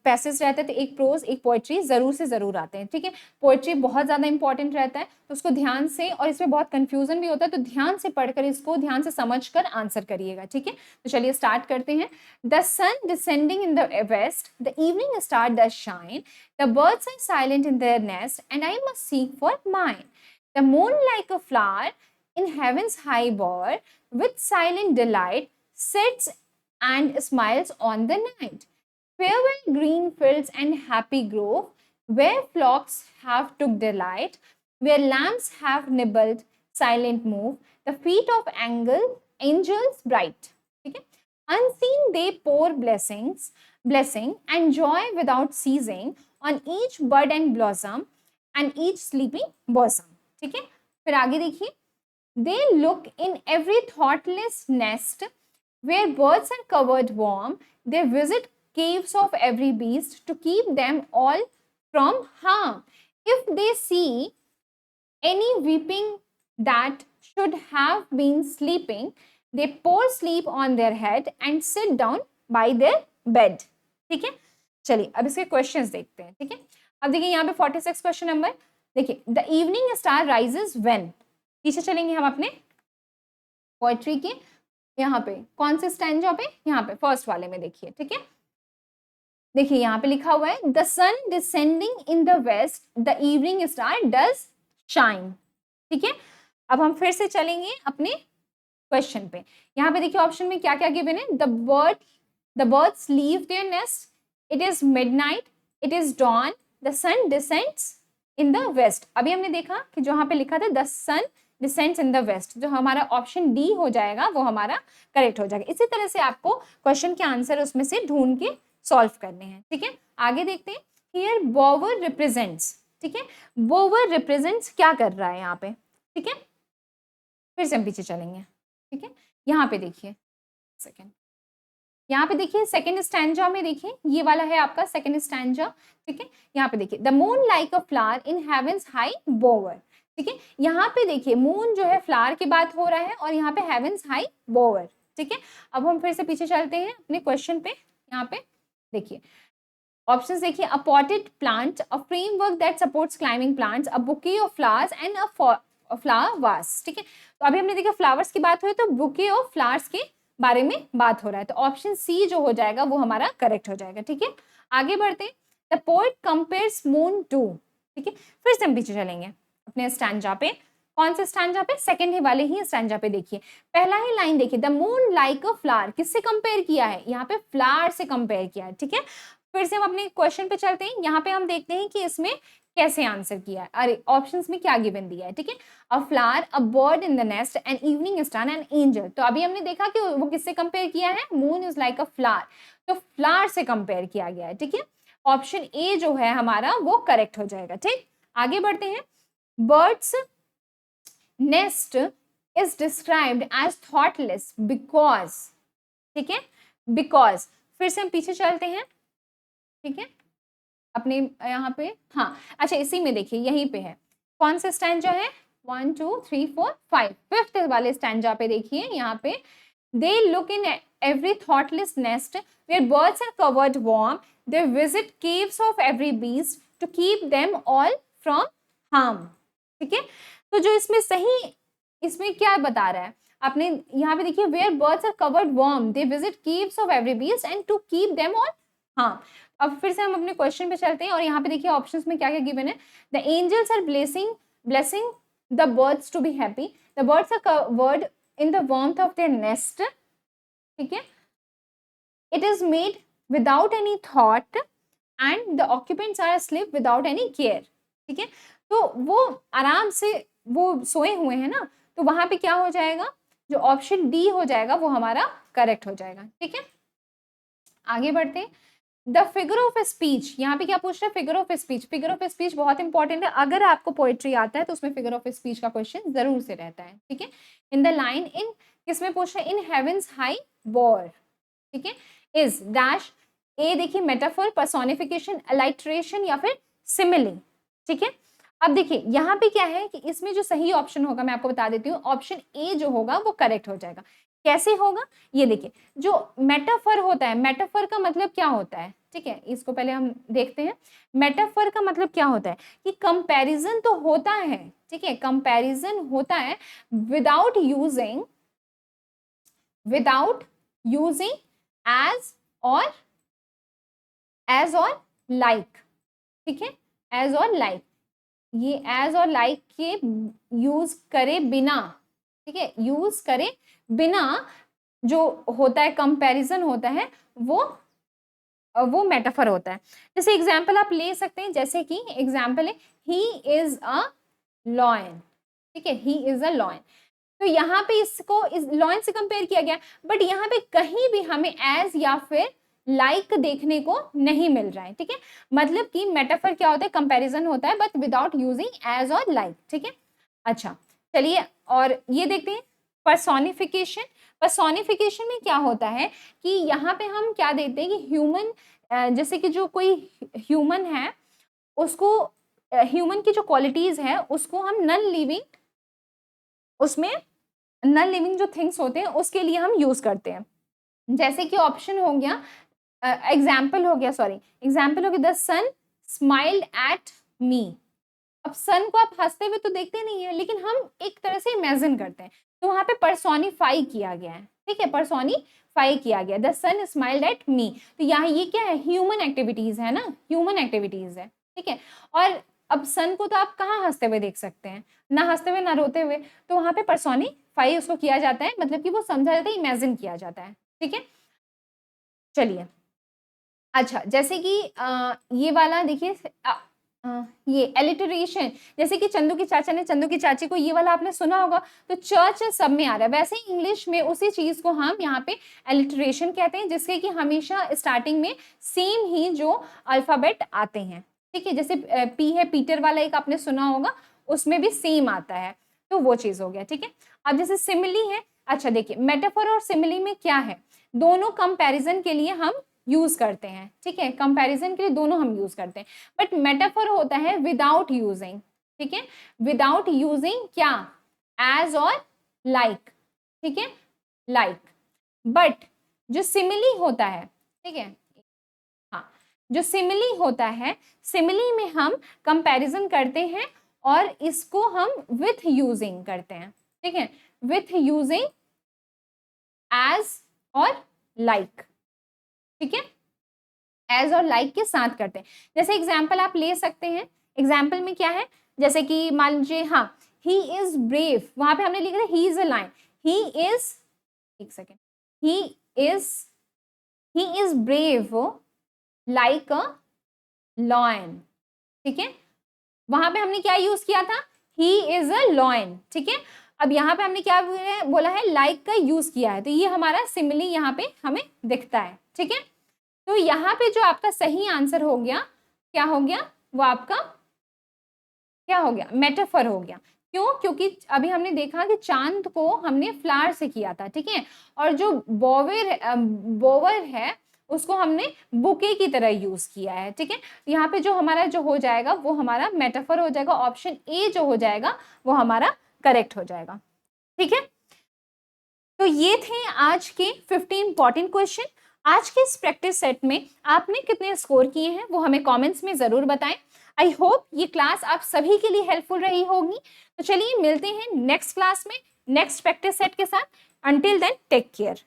पैसेज रहते हैं तो एक प्रोज एक पोएट्री जरूर से जरूर आते हैं, ठीक है। पोएट्री बहुत ज्यादा इंपॉर्टेंट रहता है, तो उसको ध्यान से, और इसमें बहुत कंफ्यूजन भी होता है, तो ध्यान से पढ़कर इसको ध्यान से समझकर आंसर करिएगा, ठीक है। तो चलिए स्टार्ट करते हैं। The sun descending in the west, the evening star does shine, the birds are silent in their nest and I must seek for mine, the moon like a flower in heaven's high bower, with silent delight, sits and smiles on the night. Farewell green fields and happy grove, where flocks have took delight, where lambs have nibbled, silent move, the feet of angels bright. Okay? Unseen they pour blessing and joy without ceasing on each bud and blossom and each sleeping bosom. ठीक है, फिर आगे देखिए। They look in every thoughtless nest where birds are covered warm. They visit caves of every beast to keep them all from harm. If they see any weeping that should have been sleeping, they pour sleep on their head and sit down by their bed. ठीक है, चलिए अब इसके questions देखते हैं, ठीक है। अब देखिए यहाँ पे 46 क्वेश्चन नंबर, देखिए the evening star rises when, पीछे चलेंगे हम अपने पोएट्री के, यहाँ पे कौन से स्टैंजा पे, यहाँ पे फर्स्ट वाले में देखिए, ठीक है। देखिए यहाँ पे लिखा हुआ है the sun descending in the west, the evening star does shine, ठीक है। अब हम फिर से चलेंगे अपने क्वेश्चन पे। यहाँ पे देखिए ऑप्शन में क्या क्या गिवन है, the birds leave their nest, it is midnight, it is dawn, the sun descends in the west. अभी हमने देखा कि जो यहाँ पे लिखा था the sun descends in the west, जो हमारा ऑप्शन डी हो जाएगा वो हमारा करेक्ट हो जाएगा। इसी तरह से आपको क्वेश्चन के आंसर उसमें से ढूंढ के सॉल्व करने हैं, ठीक है। आगे देखते हैं। हियर बोवर रिप्रेजेंट्स, ठीक है, बोवर रिप्रेजेंट्स क्या कर रहा है यहाँ पे, ठीक है। फिर से हम पीछे चलेंगे, ठीक है। यहाँ पे देखिए सेकेंड, यहाँ पे देखिए सेकेंड स्टैंजा में देखिए ये वाला है आपका सेकेंड स्टैंजा, ठीक है। यहाँ पे देखिए the moon like a flower in heaven's high bower, ठीक है। यहाँ पे देखिए मून जो है फ्लावर की बात हो रहा है और यहाँ पे हेवेंस हाई बोवर, ठीक है। अब हम फिर से पीछे चलते हैं अपने क्वेश्चन पे। यहाँ पे देखिए ऑप्शंस देखिए, a potted plant, a framework that supports climbing plants, a bouquet of flowers and a flower vase, ठीक है। तो अभी हमने देखा फ्लावर्स की बात हुई तो बुके ऑफ फ्लावर्स के बारे में बात हो रहा है, तो ऑप्शन सी जो हो जाएगा वो हमारा करेक्ट हो जाएगा, ठीक है। आगे बढ़ते, the poet compares moon to, ठीक है। फिर से हम पीछे चलेंगे अपने स्टैंजा पे। कौन से स्टैंजा पे? सेकंड वाले ही स्टैंजा पे देखिए, पहला ही लाइन देखिए, the moon like a flower, किससे कंपेयर किया है? यहाँ पे फ्लावर से कंपेयर किया है, ठीक है। फिर से हम अपने क्वेश्चन पे चलते हैं, यहाँ पे हम देखते हैं कि इसमें कैसे आंसर किया है। अरे ऑप्शंस में क्या गिवन दिया है, ठीक है, अ flower, a bird in the nest, an evening star, an angel. तो अभी हमने देखा कि वो किससे कंपेयर किया है? Moon is like a flower, तो फ्लावर से कंपेयर किया गया है, ठीक है। ऑप्शन ए जो है हमारा वो करेक्ट हो जाएगा, ठीक। आगे बढ़ते हैं, birds nest is described as thoughtless because, ठीक है, बिकॉज। फिर से हम पीछे चलते हैं, ठीक है, अपने यहाँ पे, हाँ अच्छा इसी में देखिए, यहीं पे है, कौन सा स्टैंजा है? 1 2 3 4 5, फिफ्थ वाले स्टैंजा पे देखिए, यहाँ पे they look in every thoughtless nest where birds are covered warm, they visit caves of every beast to keep them all from harm, ठीक है। तो जो इसमें सही, इसमें क्या बता रहा है आपने यहाँ पे देखिए, where birds are covered warm, they visit caves of every beast and to keep them all harm। अब फिर से हम अपने क्वेश्चन पे चलते हैं, और यहाँ पे देखिए ऑप्शंस में क्या क्या गिवन है, the angels are blessing the birds to be happy, the birds are covered in the warmth of their nest, ठीक है, it is made without any thought and the occupants are asleep without any care, ठीक है। तो वो आराम से वो सोए हुए हैं ना, तो वहां पे क्या हो जाएगा, जो ऑप्शन डी हो जाएगा वो हमारा करेक्ट हो जाएगा, ठीक है। आगे बढ़ते हैं, द फिगर ऑफ स्पीच, यहाँ पे क्या पूछ रहे हैं? Figure of speech. Figure of speech बहुत इंपॉर्टेंट है, अगर आपको पोएट्री आता है तो उसमें फिगर ऑफ स्पीच का क्वेश्चन जरूर से रहता है, ठीक है। इन द लाइन, इन किसमें पूछ रहे हैं? इन हेवेंस हाई बोर, ठीक है, इज डैश, ए देखिए मेटाफर, पर्सोनिफिकेशन, अलाइट्रेशन या फिर सिमिली, ठीक है। अब देखिए यहाँ पे क्या है कि इसमें जो सही ऑप्शन होगा मैं आपको बता देती हूँ, ऑप्शन ए जो होगा वो करेक्ट हो जाएगा। कैसे होगा ये देखिए, जो मेटाफर होता है, मेटाफर का मतलब क्या होता है, ठीक है, इसको पहले हम देखते हैं। मेटाफर का मतलब क्या होता है कि कंपैरिजन तो होता है, ठीक है, कंपैरिजन होता है विदाउट यूजिंग एज और लाइक, ठीक है, एज और लाइक, ये एज और लाइक के यूज करे बिना, ठीक है, यूज करे बिना जो होता है कंपैरिजन होता है वो मेटाफर होता है। जैसे एग्जांपल आप ले सकते हैं, जैसे कि एग्जांपल है ही इज अ लॉयन, ठीक है, ही इज अ लॉयन। तो यहाँ पे इसको इस लॉयन से कंपेयर किया गया, बट यहाँ पे कहीं भी हमें एज या फिर लाइक देखने को नहीं मिल रहा है, ठीक है। मतलब कि मेटाफर क्या होता है? कंपैरिजन होता है बट विदाउट यूजिंग एज और लाइक, ठीक है। अच्छा चलिए और ये देखते हैं पर्सोनिफिकेशन। पर्सोनिफिकेशन में क्या होता है कि यहाँ पे हम क्या देते हैं कि ह्यूमन, जैसे कि जो कोई ह्यूमन है उसको, ह्यूमन की जो क्वालिटीज है उसको हम नॉन लिविंग, उसमें नॉन लिविंग जो थिंग्स होते हैं उसके लिए हम यूज करते हैं। जैसे कि ऑप्शन हो गया, एग्जाम्पल हो गया, सॉरी एग्जाम्पल हो गया, the sun smiled at me. अब सन को आप हंसते हुए तो देखते नहीं है, लेकिन हम एक तरह से इमेजिन करते हैं, तो वहां पे पर्सोनिफाई किया गया है, ठीक है, पर्सोनिफाई किया गया, the sun smiled at me. तो यहाँ ये क्या है? ह्यूमन एक्टिविटीज है ना, ह्यूमन एक्टिविटीज है, ठीक है। और अब सन को तो आप कहाँ हंसते हुए देख सकते हैं? ना हंसते हुए ना रोते हुए, तो वहां पे पर्सोनिफाई उसको किया जाता है, मतलब कि वो समझा जाता है, इमेजिन किया जाता है, ठीक है। चलिए अच्छा, जैसे कि ये वाला देखिए, ये एलिटरेशन, जैसे कि चंदू की चाचा ने चंदू की चाची को, ये वाला आपने सुना होगा, तो चर्च सब में आ रहा है, वैसे ही इंग्लिश में उसी चीज को हम यहाँ पे एलिटरेशन कहते हैं, जिसके कि हमेशा स्टार्टिंग में सेम ही जो अल्फाबेट आते हैं, ठीक है। जैसे पी है, पीटर वाला एक आपने सुना होगा, उसमें भी सेम आता है, तो वो चीज हो गया, ठीक है। अब जैसे सिमिली है, अच्छा देखिए मेटाफर और सिमिली में क्या है, दोनों कंपैरिजन के लिए हम यूज करते हैं, ठीक है, कंपैरिजन के लिए दोनों हम यूज करते हैं, बट मेटाफर होता है विदाउट यूजिंग, ठीक है, विदाउट यूजिंग क्या? एज और लाइक, ठीक है, लाइक। बट जो सिमिली होता है, ठीक है, हाँ, जो सिमिली होता है, सिमिली में हम कंपैरिजन करते हैं और इसको हम विथ यूजिंग करते हैं, ठीक है, विथ यूजिंग एज और लाइक, ठीक है, एज और लाइक के साथ करते हैं। जैसे एग्जाम्पल आप ले सकते हैं, एग्जाम्पल में क्या है, जैसे कि मान लीजिए, हाँ, ही इज ब्रेव, वहां पे हमने लिखा था he is a lion, he is, एक second, he is brave like a lion, ठीक है, वहां पे हमने क्या यूज किया था, ही इज अ लॉयन, ठीक है। अब यहाँ पे हमने क्या बोला है, लाइक का यूज किया है, तो ये हमारा सिमिली यहाँ पे हमें दिखता है, ठीक है। तो यहाँ पे जो आपका सही आंसर हो गया, क्या हो गया, वो आपका क्या हो गया, मेटाफर हो गया। क्यों, क्योंकि अभी हमने देखा कि चांद को हमने फ्लावर से किया था, ठीक है, और जो बोवर है उसको हमने बुके की तरह यूज किया है, ठीक है। यहाँ पे जो हमारा जो हो जाएगा वो हमारा मेटाफर हो जाएगा, ऑप्शन ए जो हो जाएगा वो हमारा करेक्ट हो जाएगा, ठीक है। तो ये थे आज के 15 इंपॉर्टेंट क्वेश्चन। आज के इस प्रैक्टिस सेट में आपने कितने स्कोर किए हैं वो हमें कमेंट्स में जरूर बताएं। आई होप ये क्लास आप सभी के लिए हेल्पफुल रही होगी। तो चलिए मिलते हैं नेक्स्ट क्लास में नेक्स्ट प्रैक्टिस सेट के साथ। Until then take care.